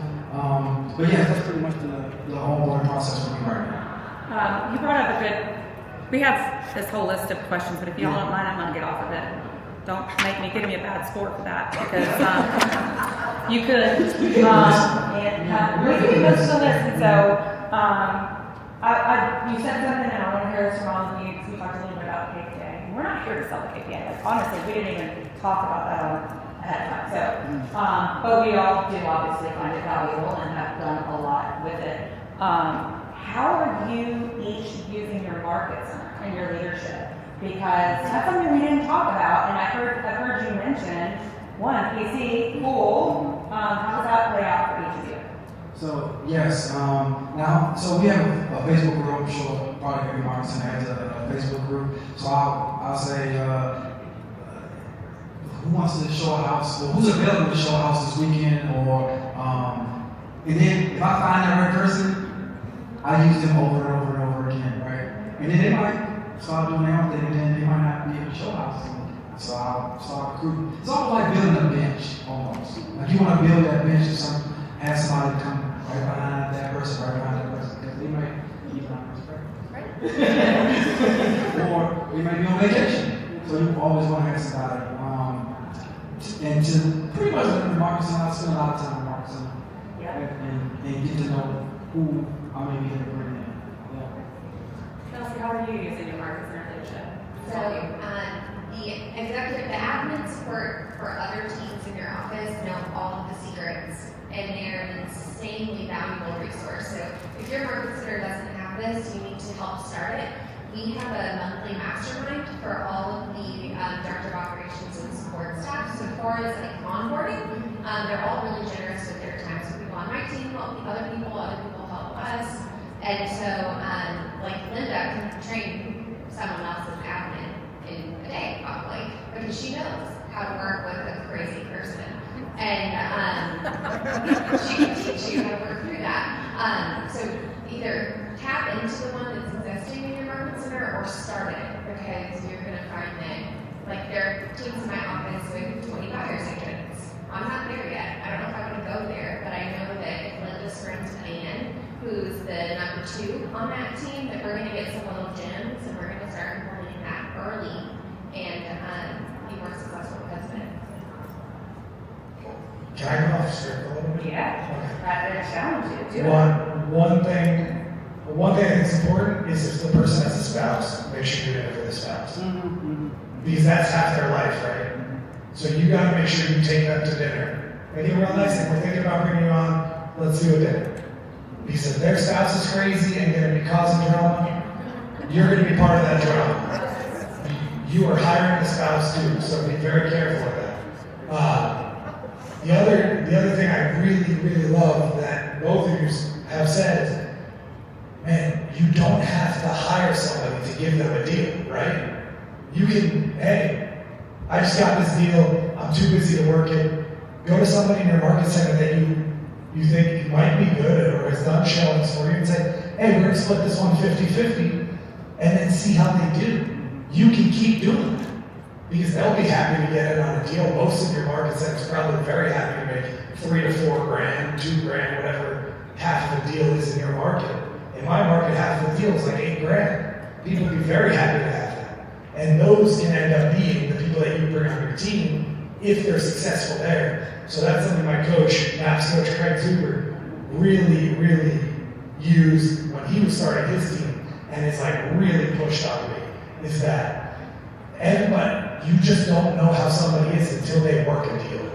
But yeah, that's pretty much the onboarding process for me right now.
You brought up we have this whole list of questions, but if y'all don't mind, I'm going to get off of it. Don't give me a bad score for that, because you could, we can go to the list, and so, you said something, and I want to hear this from all of you, because we talked a little bit about the KPA. We're not here to sell the KPA. Honestly, we didn't even talk about that ahead of time. So, but we all do obviously find it valuable and have done a lot with it. How are you each using your market center and your leadership? Because that's something we didn't talk about, and I've heard you mention PC, cool. How does that play out for each of you?
So yes, so we have a Facebook group. I'm sure probably every market center has a Facebook group. So I'll say, who wants to show a house, or who's available to show a house this weekend, or and then if I find the right person, I use them over and over and over again, right? And then they might start doing their own thing, and then they might not be able to show a house. So I'll start recruiting. It's almost like building a bench, almost. Like you want to build that bench or have somebody come right behind that person, because they might be on or they might be on vacation. So you always want to have somebody. And to pretty much live in the market center, I spend a lot of time in the market center.
Yeah.
and get to know who I may be able to bring in. Yeah.
Kelsey, how are you using your market center leadership?
So, the admin support for other teams in your office know all of the secrets, and they're an insanely valuable resource. So, if your market center doesn't have this, you need to help start it. We have a monthly mastermind for all of the director of operations and support staff. So, as far as like onboarding, they're all really generous with their time. So, people on my team help other people help us. And so, like Linda can train someone else's admin in a day, probably, because she knows how to work with a crazy person. And she can teach you how to work through that. So either tap into the one that's existing in your market center or start it, because you're going to find that, like, there are teams in my office with 20 buyer's agents. I'm not there yet. I don't know if I want to go there, but I know that if Linda's friend Ann, who's the number 2 on that team, that we're going to get some little gems and we're going to start implementing that early and be more successful because of it.
Can I go off script a little bit?
Yeah. That's a challenge. Do it.
One thing that's important is if the person has a spouse, make sure you're there for the spouse. Because that's half their life, right? So you gotta make sure you take them to dinner. Make it real nice. If we're thinking about bringing you on, let's do a dinner. Because if their spouse is crazy and gonna be causing drama, you're gonna be part of that drama. You are hiring the spouse too, so be very careful with that. The other thing I really, really love that both of you have said is, man, you don't have to hire somebody to give them a deal, right? You can, hey, I just got this deal, I'm too busy to work it. Go to somebody in your market center that you think might be good or has done showings for you and say, hey, we're gonna split this one 50-50, and then see how they do. You can keep doing that. Because they'll be happy to get in on a deal. Most of your market centers probably very happy to make $3 to $4 grand, $2 grand, whatever half of the deal is in your market. In my market, half of the deal is like $8 grand. People would be very happy to have that. And those can end up being the people that you bring on your team if they're successful there. So that's something my coach, MAPS coach Craig Shannon Dager, really, really used when he was starting his team, and it's like really pushed on me, is that everybody, you just don't know how somebody is until they work a deal.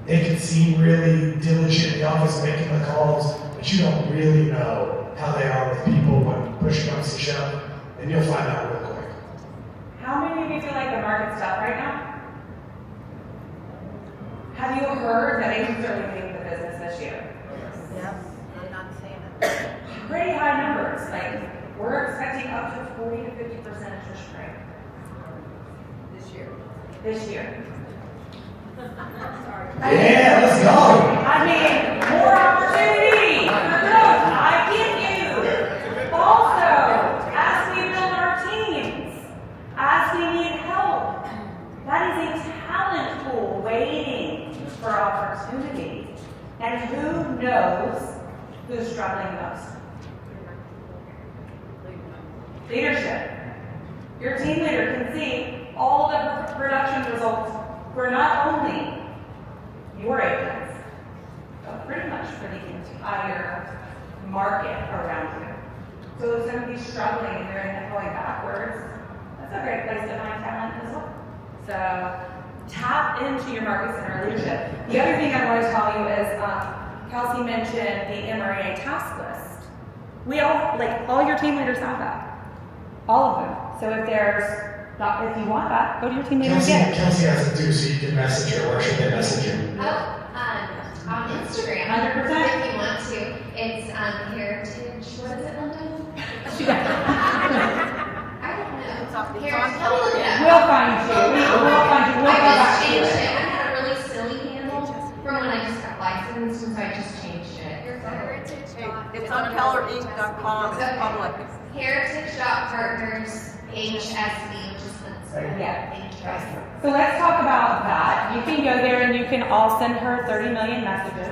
They can seem really diligent in the office making the calls, but you don't really know how they are with people when push comes to shove, and you'll find out real quick.
How many of you feel like the market's tough right now? Have you heard that agents are leaving the business this year?
Yep, I'm not saying it.
Pretty high numbers. Like, we're expecting up to 40 to 50% attrition rate this year.
Yeah, let's go.
I mean, more opportunity for growth. I get you. Also, as we build our teams, as we need help, that is a talent pool waiting for opportunity. And who knows who's struggling most? Leadership. Your team leader can see all the production results for not only your agents, but pretty much for the entire market around you. So if somebody's struggling and they're going backwards, that's a great place to find talent as well. So tap into your market center leadership. The other thing I want to tell you is, Kelsey mentioned the MRA task list. We all, like, all your team leaders have that. All of them. So if you want that, go to your team leader and get it.
Kelsey has it too, so you can message her. Where should they message you?
On Instagram,
100%.
if you want to. It's Heritage. What is it, Linda? I don't know.
It's on
Heritage.
Keller.
We'll find you. We'll find you. We'll
I
go back
just
to
changed
it.
it. I had a really silly handle from when I just got licensed, and so I just changed it.
It's on kellerinc.com, it's public.
Heritage.partners HSB, which is the
Yeah. So let's talk about that. You can go there and you can all send her 30 million messages.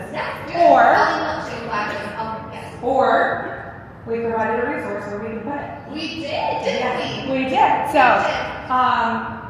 Or we provided a resource where we can put it.
We did, didn't we?
We did. So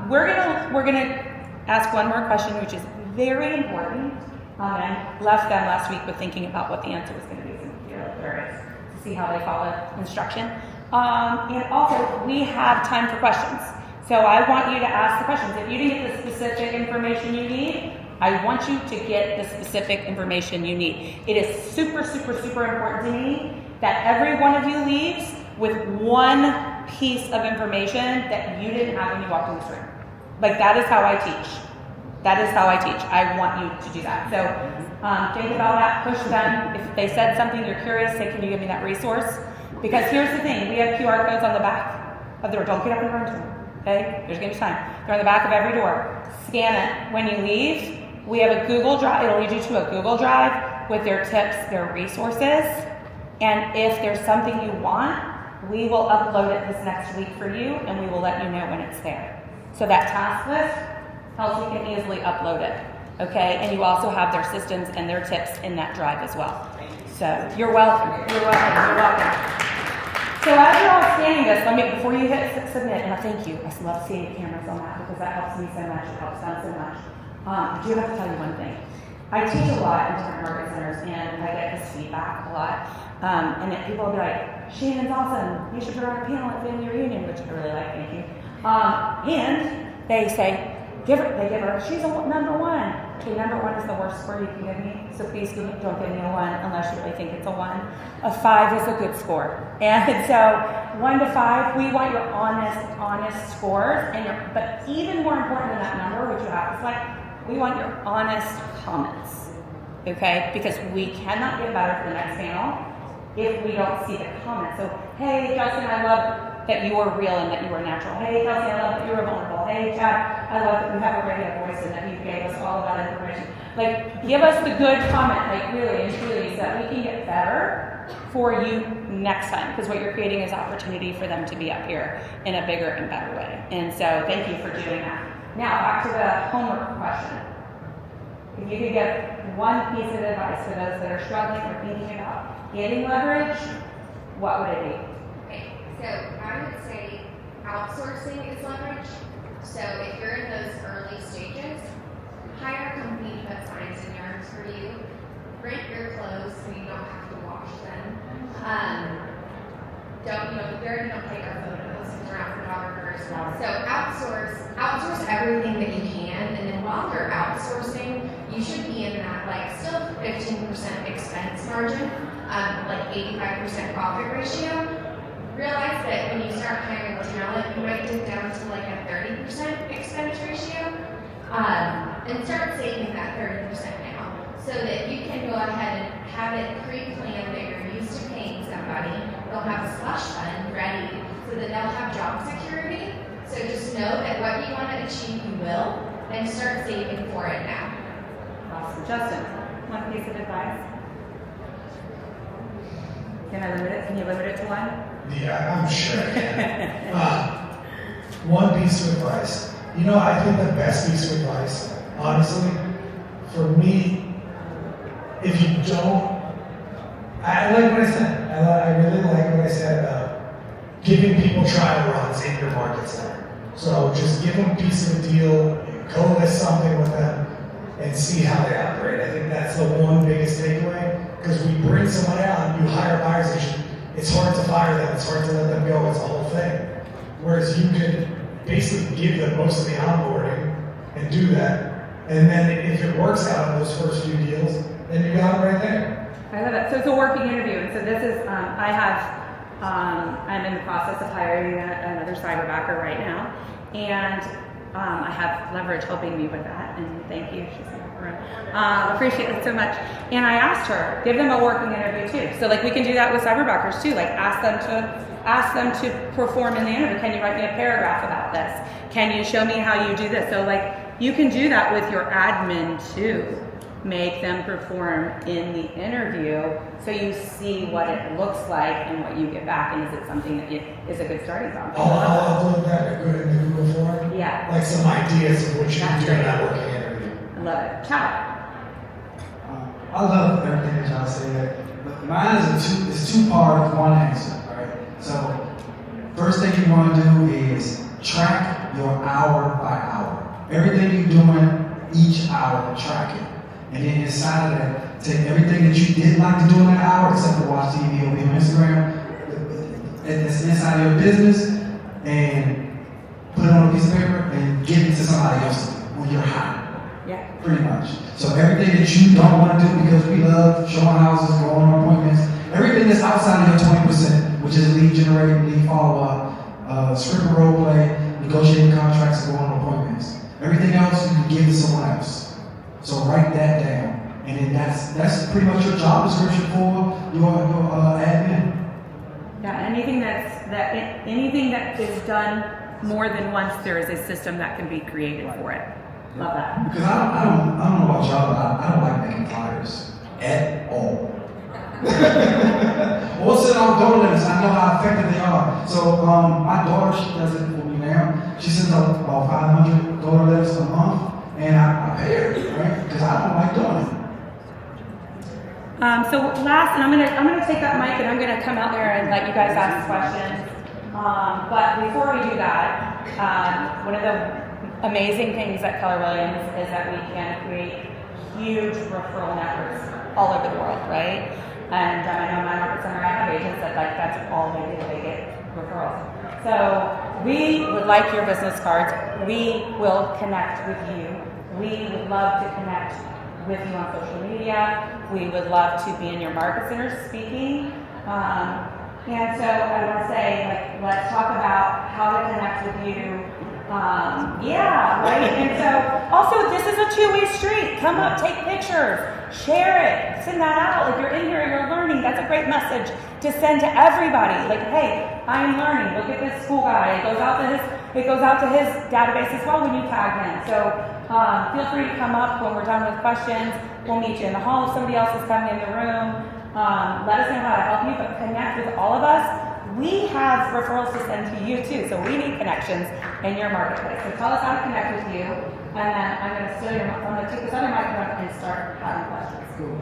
we're gonna ask one more question, which is very important. And I left them last week with thinking about what the answer was going to be. So you're curious to see how they follow instruction. And also, we have time for questions. So I want you to ask the questions. If you didn't get the specific information you need, I want you to get the specific information you need. It is super, super, super important to me that every one of you leaves with one piece of information that you didn't have when you walked in this room. Like, that is how I teach. That is how I teach. I want you to do that. So think about that, push them. If they said something, you're curious, say, can you give me that resource? Because here's the thing, we have QR codes on the back of the door. Don't get up and run to them, okay? There's gonna be time. They're on the back of every door. Scan it. When you leave, we have a Google Drive. It'll lead you to a Google Drive with their tips, their resources. And if there's something you want, we will upload it this next week for you, and we will let you know when it's there. So that task list, Kelsey can easily upload it, okay? And you also have their systems and their tips in that drive as well. So you're welcome. You're welcome. You're welcome. So as you're all scanning this, before you hit submit, and I thank you. I love seeing cameras on that because that helps me so much. It helps them so much. I do have to tell you one thing. I teach a lot in different market centers, and I get this feedback a lot. And then people will be like, Shannon's awesome. You should put her on a panel at family reunion, which I really like, thank you. And they say, give her, she's a number one. Okay, number one is the worst score you can give me, so please don't give me a 1 unless you really think it's a 1. A 5 is a good score. And so 1 to 5, we want your honest scores, but even more important than that number, which you have to select, we want your honest comments, okay? Because we cannot get better for the next panel if we don't see the comments. So, hey, Justin, I love that you were real and that you were natural. Hey, Kelsey, I love that you were vulnerable. Hey, Chad, I love that you have a radio voice and that you gave us all of that information. Like, give us the good comment, like really and truly, so that we can get better for you next time. Because what you're creating is opportunity for them to be up here in a bigger and better way. And so, thank you for doing that. Now, back to the homework question. If you could give one piece of advice for those that are struggling or thinking about getting leverage, what would it be?
Okay, so I would say outsourcing is leverage. So if you're in those early stages, hire a company to put signs and yards for you. Rent your clothes so you don't have to wash them. Don't take our photos if we're not photographers. So outsource everything that you can, and then while you're outsourcing, you should be in that still 15% expense margin, 85% profit ratio. Realize that when you start hiring talent, you might dip down to a 30% expense ratio, and start saving that 30% now, so that you can go ahead and have it pre-planned that you're used to paying somebody. They'll have a slush fund ready so that they'll have job security. So just know that what you want to achieve, you will, and start saving for it now.
Awesome. Justin, one piece of advice? Can you limit it to one?
Yeah, I'm sure I can. One piece of advice. I think the best piece of advice, honestly, for me, if you don't, I like what I said. I really like what I said about giving people trial runs in your market center. So just give them a piece of a deal, co-list something with them, and see how they operate. I think that's the one biggest takeaway, because we bring someone out, you hire a buyer's agent, it's hard to fire them, it's hard to let them go, it's a whole thing. Whereas you could basically give them most of the onboarding and do that, and then if it works out on those first few deals, then you got them right there.
I love it. So it's a working interview, and so this is, I'm in the process of hiring another Cyberbacker right now, and I have Leverage helping me with that, and thank you. She's in the room. Appreciate it so much. And I asked her, give them a working interview too. So we can do that with Cyberbackers too. Ask them to perform in the interview. Can you write me a paragraph about this? Can you show me how you do this? So you can do that with your admin too. Make them perform in the interview so you see what it looks like and what you get back, and is it something that is a good starting point?
I'll upload that in the Google form.
Yeah.
Some ideas of what you can do in that working interview.
I love it. Ciao.
I love everything that y'all said, but mine is two part of one answer, right? So, first thing you want to do is track your hour by hour. Everything you're doing each hour, track it. And then inside of that, take everything that you did like to do in that hour, except for watch TV or be on Instagram, that's inside of your business, and put it on a piece of paper and give it to somebody else when you're high.
Yeah.
Pretty much. So everything that you don't want to do because we love showing houses, going on appointments, everything that's outside of your 20%, which is lead generating, lead follow-up, script and role play, negotiating contracts, and going on appointments. Everything else you can give to someone else. So write that down, and then that's pretty much your job description for your admin.
Yeah, anything that is done more than once, there is a system that can be created for it. Love that.
Because I don't know about y'all, but I don't like making flyers at all. Also, on door letters, I know how effective they are. So my daughter, she does it for me now. She sends out about 500 door letters a month, and I pay her, right? Because I don't like doing it.
So last, and I'm gonna take that mic and I'm gonna come out there and let you guys ask questions. But before we do that, one of the amazing things at Keller Williams is that we can create huge referral networks all over the world, right? And I know my market center, I have agents that that's all they do, they get referrals. So we would like your business cards. We will connect with you. We would love to connect with you on social media. We would love to be in your market centers speaking. And so I want to say, let's talk about how to connect with you. Yeah, right? And so, also, this is a two-way street. Come up, take pictures, share it, send that out. If you're in here, you're learning. That's a great message to send to everybody. Like, hey, I'm learning. Look at this school guy. It goes out to his database as well when you tag him. So feel free to come up when we're done with questions. We'll meet you in the hall if somebody else is coming in the room. Let us know how to help you, but connect with all of us. We have referrals to send to you too, so we need connections in your marketplace. So tell us how to connect with you, and then I'm going to take this other microphone and start having questions.
Cool.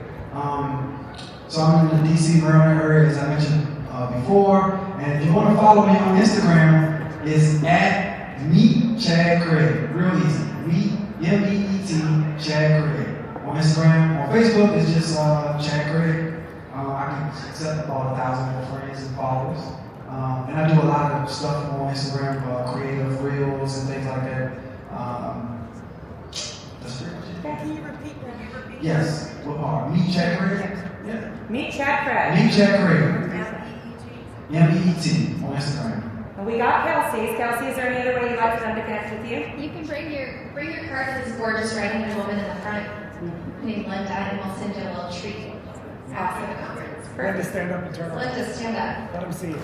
So I'm in the DC, Maryland area, as I mentioned before. And if you want to follow me on Instagram, it's at Meet Chad Craig. Real easy. Meet MEET Chad Craig. On Instagram, on Facebook, it's just Chad Craig. I can accept about 1,000 more friends and followers. And I do a lot of stuff on Instagram, creative reels and things like that. That's pretty much it.
Can you repeat that?
Yes. What part? Meet Chad Craig? Yeah.
Meet Chad Craig.
Meet Chad Craig.
M-E-E-T.
MEET on Instagram.
And we got Kelsey's. Kelsey, is there any other way you'd like for them to connect with you?
You can bring your card to this gorgeous right-handed woman in the front named Linda, and we'll send you a little treat after the conference.
Linda, stand up and turn around.
Linda, stand up.
Let them see you.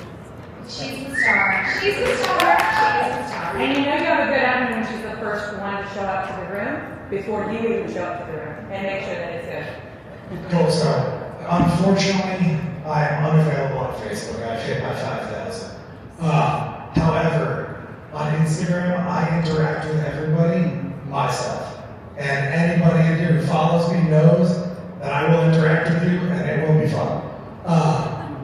She's the star. She's the star. She's the star.
And you know you have a good admin when she's the first one to show up to the room before you even show up to the room and make sure that it's good.
Cool. So, unfortunately, I am unavailable on Facebook. I've hit my 5,000. However, on Instagram, I interact with everybody myself. And anybody in here who follows me knows that I will interact with you and it will be fun.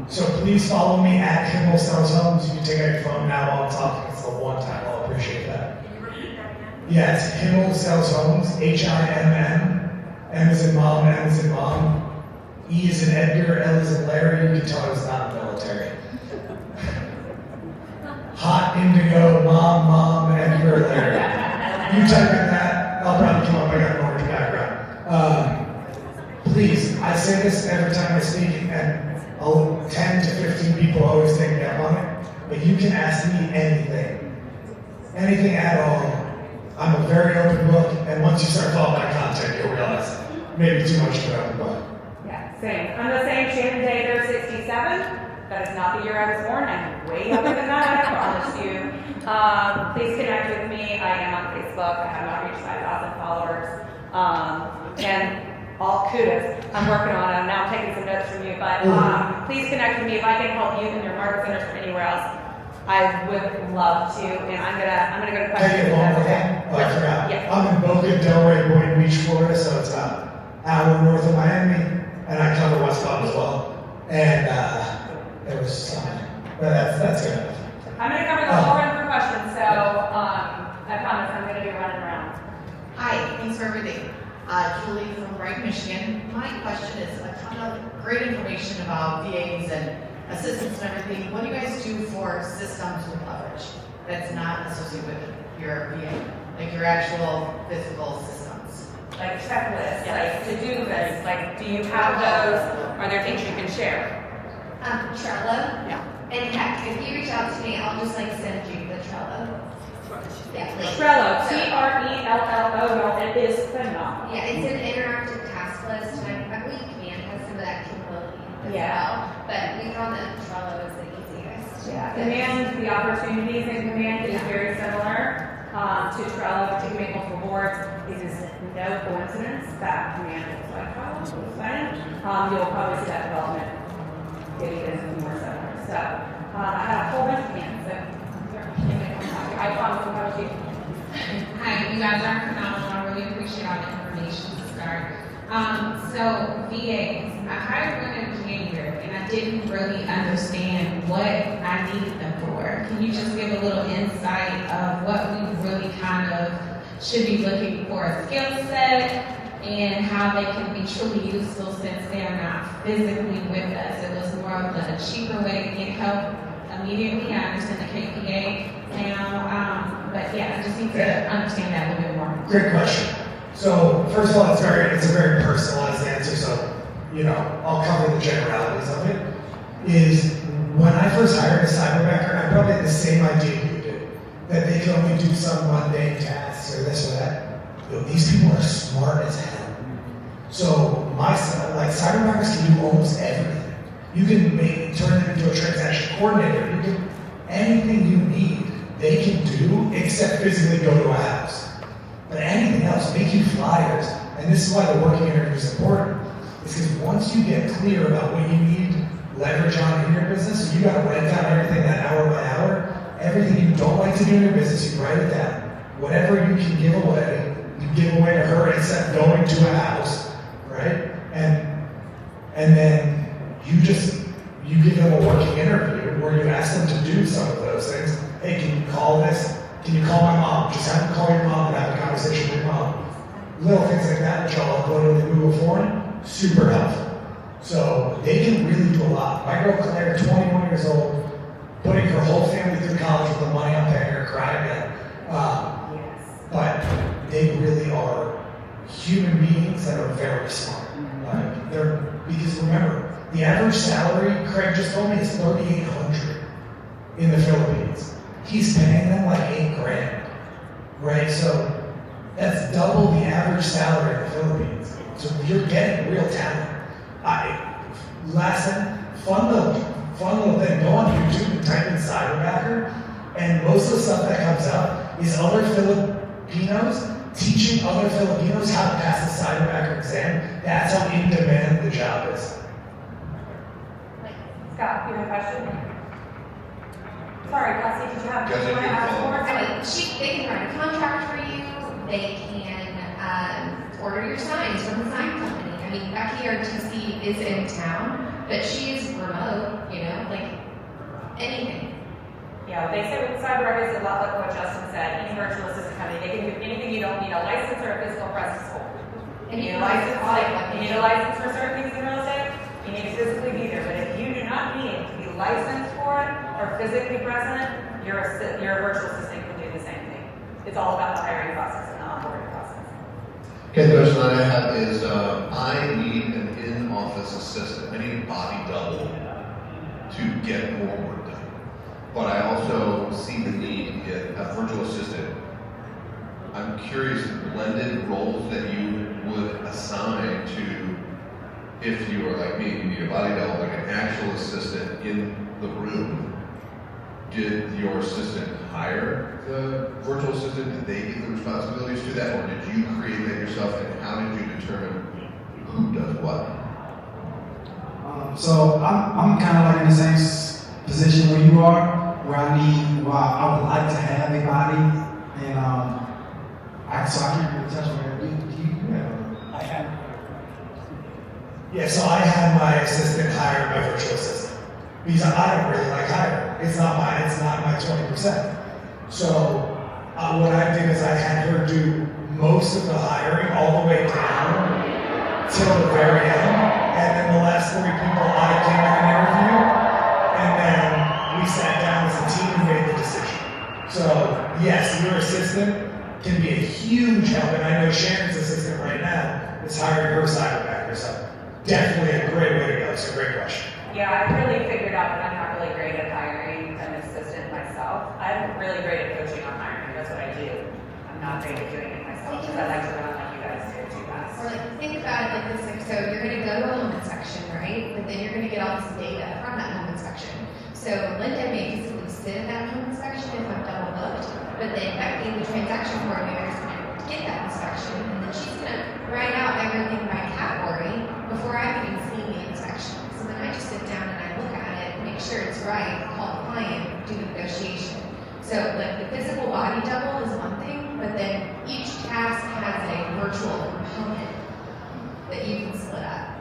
So please follow me at Himmel Sells Homes. You can take out your phone now while I'm talking. It's the one time. I'll appreciate that.
Can you repeat that again?
Yeah, it's Himmel Sells Homes. HIMM. M is in mom, M is in mom. E is in Edgar, L is in Larry. You can tell I was not in the military. Hot indigo, mom, Edgar, Larry. You type in that, I'll probably come up. I got an orange background. Please, I say this every time I speak, and 10 to 15 people always take me up on it, but you can ask me anything at all. I'm a very open book, and once you start following my content, you'll realize maybe too much to open book.
Yeah, same. I'm the same Shannon Dager 67. That is not the year I was born. I'm way younger than that, I promise you. Please connect with me. I am on Facebook. I have not reached 5,000 followers. And all kudos. I'm working on it. I'm now taking some notes from you. But please connect with me if I can help you in your market centers or anywhere else. I would love to. And I'm gonna go to questions.
Can I get one more thing? Oh, I forgot.
Yeah.
I'm in Boca, Delray, Boynton Beach, Florida, so it's about an hour north of Miami, and I cover West Palm as well. And there was something, but that's good enough.
I'm gonna cover the whole run for questions. So I promise I'm gonna be running around.
Hi, thanks for everything. Julie from Wright, Michigan. My question is a ton of great information about VAs and assistance and everything. What do you guys do for systems with leverage that's not associated with your VA? Like your actual physical systems?
Like checklists,
Yes.
like to-do lists, like do you have those? Are there things you can share?
Trello.
Yeah.
And heck, if you reach out to me, I'll just like send you the Trello. Yeah, like,
Trello,
so-
Trello, no, it is phenomenal.
Yeah, it's an interactive task list, and I believe Command has some of that capability as
Yeah.
well. But we found that Trello is the easiest.
Yeah, Command, the opportunities in Command is very similar to Trello, but you can make multiple boards. It is no coincidence that Command looks like Trello, you'll probably see that development getting this more similar. So I have a whole bunch of hands, so I promise I'll have you.
Hi, you guys are phenomenal. I really appreciate all the information to start. So VAs, I hired one in January and I didn't really understand what I needed them for. Can you just give a little insight of what we really kind of should be looking for a skill set and how they can be truly useful since they are not physically with us? It was more of a cheaper way to get help immediately. I understand the KPA now, but yeah, I just need to understand that a little bit more.
Great question. So first of all, it's a very personalized answer. So I'll cover the generalities of it. Is when I first hired a cyberbacker, I probably had the same idea you did, that they could only do some mundane tasks or this or that. These people are smart as hell. So cyberbackers can do almost everything. You can turn them into a transaction coordinator. You can anything you need, they can do except physically go to a house. But anything else, making flyers, and this is why the working interview is important, is because once you get clear about what you need leverage on in your business, so you got to write down everything that hour by hour, everything you don't like to do in your business, you write it down. Whatever you can give away, you give away to her except going to a house, right? And then you give them a working interview where you ask them to do some of those things. Hey, can you call this? Can you call my mom? Just have them call your mom and have a conversation with your mom. Little things like that, which I'll upload in the Google form, super helpful. So they can really do a lot. My girl Claire, 21 years old, putting her whole family through college with the money I'm paying her, crying again. But they really are human beings that are very smart. Because remember, the average salary, Craig just told me, is $3,800 in the Philippines. He's paying them like $8,000, right? So that's double the average salary in the Philippines. So you're getting real talent. Last thing, fun little thing. Go on YouTube and type in Cyberbacker, and most of the stuff that comes up is other Filipinos teaching other Filipinos how to pass the Cyberbacker exam. That's how in demand the job is.
Scott, you have a question? Sorry, Kelsey, did you have
Kelsey,
you want to ask
follow.
more?
I mean, they can write a contract for you. They can order your signs from the sign company. I mean, Becky, our TC, is in town, but she is remote. Like anything.
Yeah, they say with Cyberbacker is a lot like what Justin said. Any virtual assistant company, they can do anything you don't need a license or a physical presence for.
And
You
you
need a license,
can
you need a license for certain things in real estate. You need to physically be there. But if you do not need to be licensed for it or physically present, your virtual assistant can do the same thing. It's all about the hiring process and the onboarding process.
Okay, the question that I have is, I need an in-office assistant. I need a body double to get more work done. But I also see the need to get a virtual assistant. I'm curious, blended roles that you would assign to, if you are like me, you need a body double, like an actual assistant in the room. Did your assistant hire the virtual assistant? Did they give the responsibilities to that, or did you create that yourself? And how did you determine who does what?
So I'm kind of like in the same position where you are, where I would like to have a body, and I can't really touch on that. Do you have?
I have. Yeah, so I had my assistant hire my virtual assistant because I don't really like hiring. It's not my 20%. So what I did is I had her do most most of the hiring all the way down till the very end. And then the last 3 people I came in and interviewed, and then we sat down as a team and made the decision. So yes, your assistant can be a huge help, and I know Shannon's assistant right now is hiring her cyberbacker, so definitely a great way to go. So great question.
Yeah, I really figured out that I'm not really great at hiring an assistant myself. I'm really great at coaching on hiring. That's what I do. I'm not great at doing it myself because I like to run like you guys do too fast.
Or like think about it like this, like, so you're gonna go to a home inspection, right? But then you're gonna get all this data from that home inspection. So Linda may physically sit at that home inspection if I'm double booked, but then Becky, the transaction coordinator, is gonna get that inspection, and then she's gonna write out everything by category before I've even seen the inspection. So then I just sit down and I look at it, make sure it's right, call the client, do the negotiation. So like the physical body double is one thing, but then each task has a virtual component that you can split up.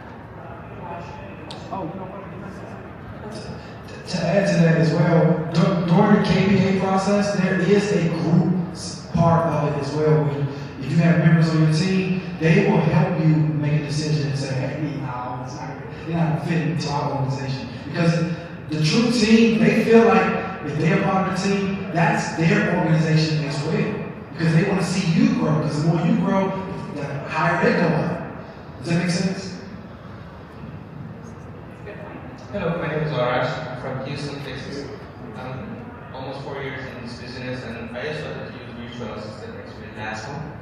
To add to that as well, during the KPA process, there is a group part of it as well. If you have members on your team, they will help you make a decision and say, hey, no, it's not, you're not fitting into our organization. Because the true team, they feel like if they're part of the team, that's their organization as well. Because they want to see you grow. Because the more you grow, the higher they go up. Does that make sense?
Hello, my name is Arash. I'm from Houston, Texas. I'm almost 4 years in this business, and I just started to use virtual assistant actually last month,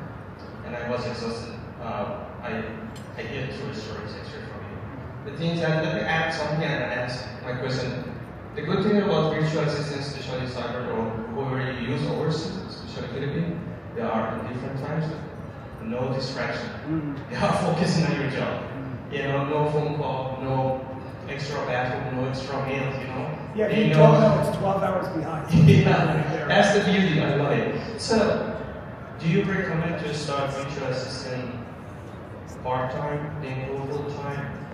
and I was exhausted. I hear 2 stories actually from you. The thing is that let me add something and ask my question. The good thing about virtual assistants, especially cyber or whoever you use overseas, especially Philippines, they are in different times. No distraction. They are focusing on your job. You know, no phone call, no extra bathroom, no extra meals, you know.
Yeah,
you
you don't know it's 12 hours behind.
Yeah, that's the beauty, I love it. So, do you recommend to start virtual assistant part-time, then go full-time?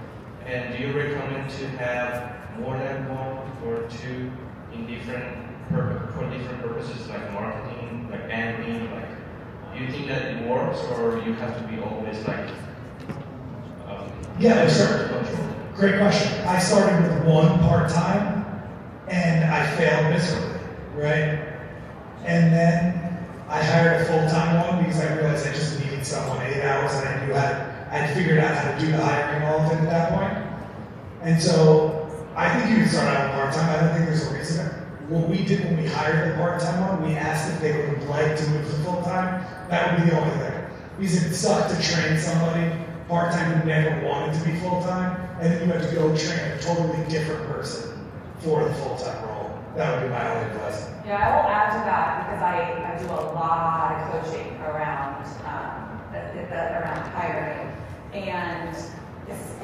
And do you recommend to have more than 1 or 2 in for different purposes like marketing, like admin, like, do you think that it works or you have to be always like,
Yeah, sure.
control?
Great question. I started with 1 part-time, and I failed miserably, right? And then I hired a full-time one because I realized I just needed someone 8 hours, and I knew I'd figured out how to do the hiring all of it at that point. And so I think you can start out with part-time. I don't think there's a reason. What we did when we hired the part-time one, we asked if they would like to move to full-time. That would be the only thing. Because it sucked to train somebody part-time who never wanted to be full-time, and then you have to go train a totally different person for the full-time role. That would be my only advice.
Yeah, I will add to that because I do a lot of coaching around around hiring, and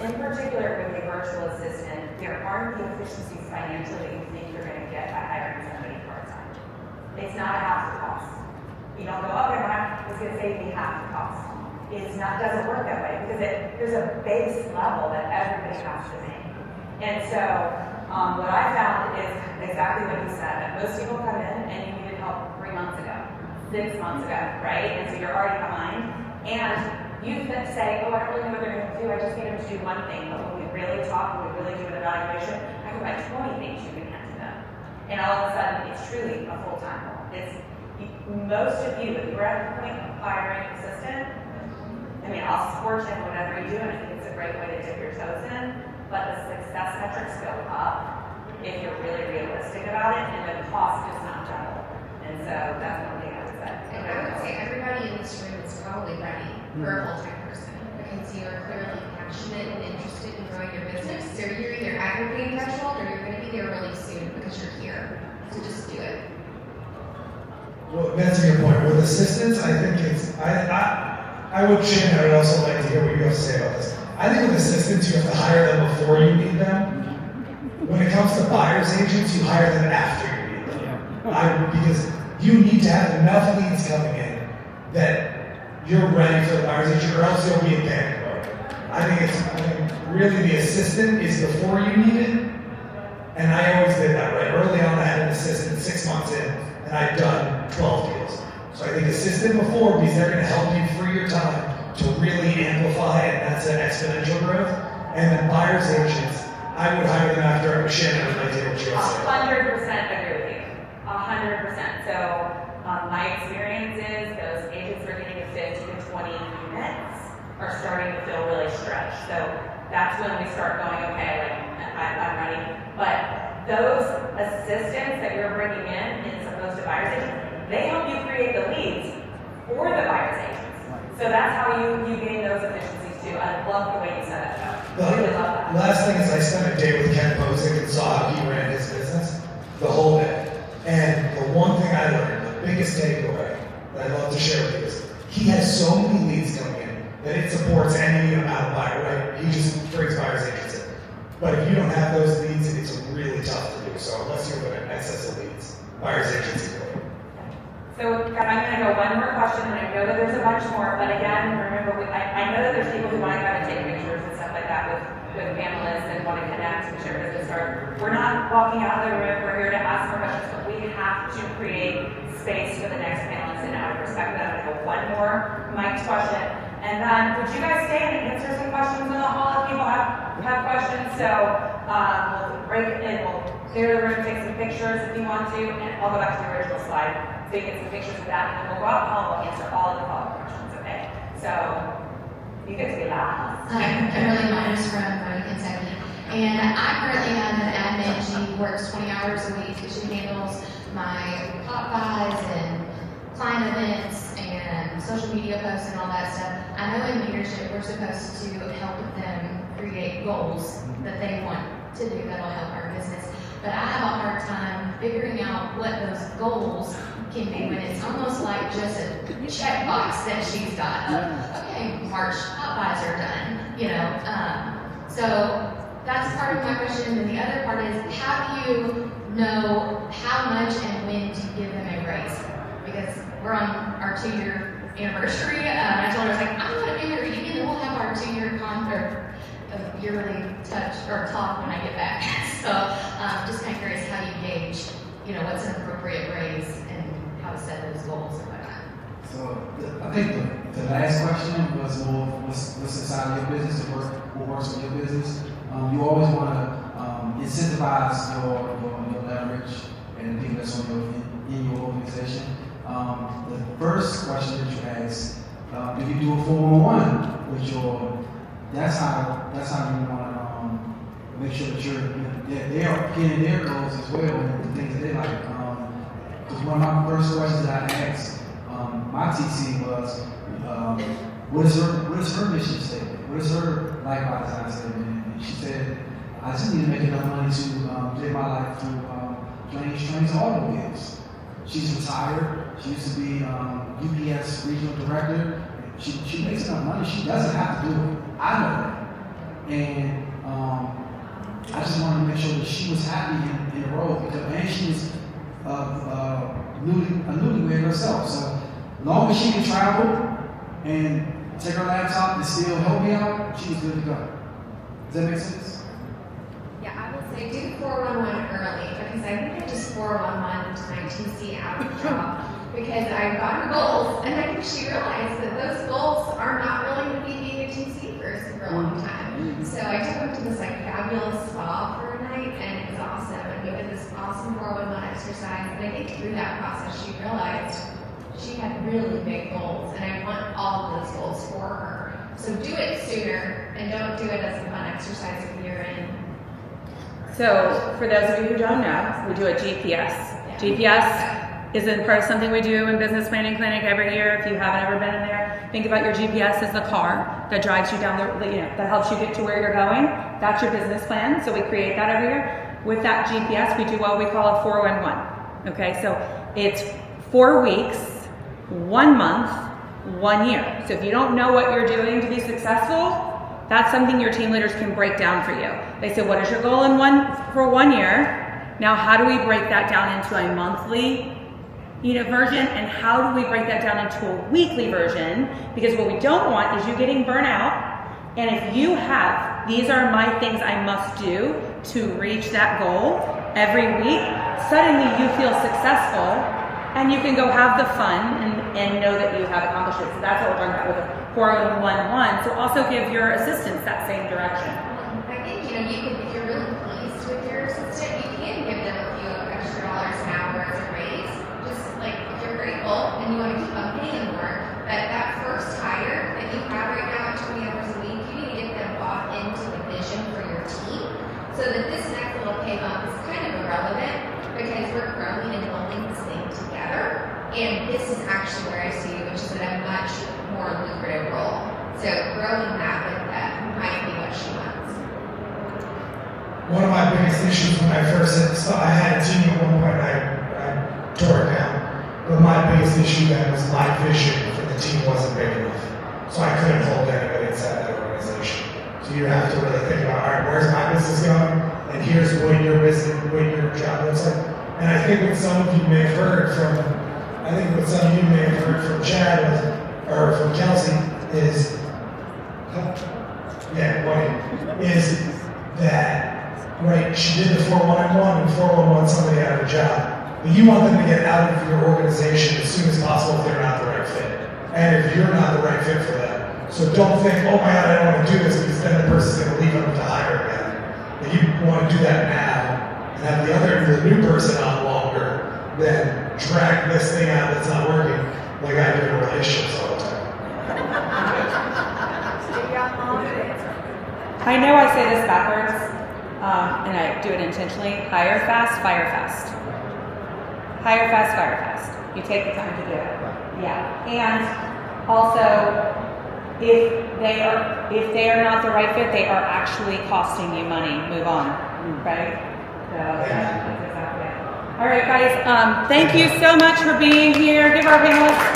in particular with a virtual assistant, there aren't the efficiencies financially that you think you're going to get by hiring somebody part-time. It's not half the cost. You don't go, okay, it's going to save me half the cost. Doesn't work that way because there's a base level that everybody has to make. And so what I found is exactly what you said, that most people come in and you needed help 3 months ago, 6 months ago, right? And so you're already behind. And you say, oh, I don't really know what they're going to do. I just need them to do one thing. But when we really talk, when we really do an evaluation, I can write 20 things you can hand to them. And all of a sudden, it's truly a full-time role. Most of you, if you're at the point of hiring an assistant, I mean, I'll support you in whatever you do, and I think it's a great way to dip your toes in, but the success metrics go up if you're really realistic about it, and the cost does not double. And so that's one thing I would say.
And I would say everybody in this room is probably ready for a full-time person because you are clearly passionate and interested in growing your business. So you're either at your paying threshold or you're going to be there really soon because you're here. So just do it.
Well, that's a good point. With assistants, I think I would Shannon, I would also like to hear what you have to say about this. I think with assistants, you have to hire them before you need them. When it comes to buyer's agents, you hire them after you need them. Because you need to have enough leads coming in that you're ready for the buyer's agent, or else you'll be in panic mode. I think really the assistant is before you need it. And I always did that, right? Early on, I had an assistant 6 months in, and I'd done 12 deals. So I think assist them before because they're going to help you free your time to really amplify, and that's an exponential growth. And then buyer's agents, I would hire them after Shannon and I did what you said.
100% agree with you. 100%. So my experience is those agents are getting 50 to 20 units are starting to feel really stretched. So that's when we start going, okay, like I'm ready. But those assistants that you're bringing in opposed to buyer's agents, they help you create the leads for the buyer's agents. So that's how you gain those efficiencies too. I love the way you set it up. I really love that.
Last thing is I spent a day with Ken Posick and saw how he ran his business the whole day. And the one thing I learned, the biggest takeaway that I'd love to share with you is he has so many leads coming in that it supports any amount of buyer, right? He just brings buyer's agents in. But if you don't have those leads, it's really tough to do. So unless you have an excess of leads, buyer's agents are great.
So I'm going to go one more question, and I know that there's a bunch more, but again, remember, I know that there's people who want to go and take pictures and stuff like that with panelists and want to connect and share business cards. We're not walking out of the room, we're here to ask more questions, but we have to create space for the next panelist, and out of respect, I'm going to go one more Mike's question. And then, would you guys stay and answer some questions in the hall if people have questions? So we'll break it in, we'll clear the room, take some pictures if you want to, and I'll go back to the original slide. So you get some pictures of that, and then we'll go out and we'll answer all of the follow-up questions, okay? So, you get to be last.
Kimberly Myers from Kentucky. And I currently have an admin. She works 20 hours a week. She handles my pop buys and client events and social media posts and all that stuff. I know in leadership, we're supposed to help them create goals that they want to do that'll help our business. But I have a hard time figuring out what those goals can be when it's almost like just a checkbox that she's got. Okay, March pop buys are done, you know. So that's part of my question. And the other part is, how do you know how much and when to give them a raise? Because we're on our 2-year anniversary. I told her, I was like, I'm going to be in the reunion and we'll have our 2-year yearly touch or talk when I get back. So just kind of curious how you gauge, you know, what's an appropriate raise and how to set those goals and whatnot.
So I think the last question was more what's inside of your business and what works with your business. You always want to incentivize your leverage and the people that's in your organization. The first question that you asked, do you do a 411 with your? That's how you want to make sure that they are getting their goals as well and the things that they like. Because one of my first questions that I asked my TC was, what is her mission statement? What is her life by design statement? And she said, I just need to make enough money to live my life through planes, trains, and automobiles. She's retired. She used to be UPS regional director. She makes enough money. She doesn't have to do it. I know that. And I just wanted to make sure that she was happy in the role and she was a newlywed herself. So long as she can travel and take her laptop and still help me out, she was good to go. Does that make sense?
Yeah, I would say do 411 early because I think I just 411 to my TC out of the job because I've got her goals and I think she realized that those goals are not really to be being a TC for a super long time. So I took her to this like fabulous spa for a night and it was awesome. And we did this awesome 411 exercise and I think through that process she realized she had really big goals and I want all of those goals for her. So do it sooner and don't do it as a fun exercise if you're in.
So for those of you who don't know, we do a GPS. Yeah. GPS is in part of something we do in Business Planning Clinic every year. If you haven't ever been in there, think about your GPS as the car that drives you down that helps you get to where you're going. That's your business plan. So we create that every year. With that GPS, we do what we call a 411. Okay, so it's 4 weeks, 1 month, 1 year. So if you don't know what you're doing to be successful, that's something your team leaders can break down for you. They say, what is your goal for 1 year? Now, how do we break that down into a monthly version, and how do we break that down into a weekly version? Because what we don't want is you getting burnt out, and if you have, these are my things I must do to reach that goal every week, suddenly you feel successful, and you can go have the fun and know that you have accomplished it. So that's what we're talking about with a 411. So also give your assistants that same direction.
I think, you can, if you're really pleased with your assistant, you can give them a few extra dollars an hour as a raise. Just like, if you're grateful and you want to keep on paying more, that first hire that you have right now at 20 hours a week, you need to get them bought into the vision for your team so that this next little pay bump is kind of irrelevant because we're growing and building this thing together. And this is actually where I see you, which is in a much more lucrative role. So growing that with that might be what she wants.
One of my biggest issues when I first I had a team at one point, I tore it down. But my biggest issue then was my vision for the team wasn't big enough. So I couldn't hold anybody inside that organization. So you have to really think about, all right, where's my business going? And here's what your business, what your job looks like. And I think what some of you may have heard from Chad or from Kelsey is that, right, she did the 411 and 411 somebody out of a job. But you want them to get out of your organization as soon as possible if they're not the right fit. And if you're not the right fit for them. So don't think, oh my God, I don't want to do this because then the person's going to leave them to hire again. But you want to do that now and have the new person on longer than drag this thing out that's not working like I do in relationships all the time.
I know I say this backwards, and I do it intentionally. Hire fast, fire fast. Hire fast, fire fast. You take the time to do it. Yeah. And also, if they are not the right fit, they are actually costing you money. Move on. Right? So that's exactly it. All right, guys. Thank you so much for being here. Give our panelists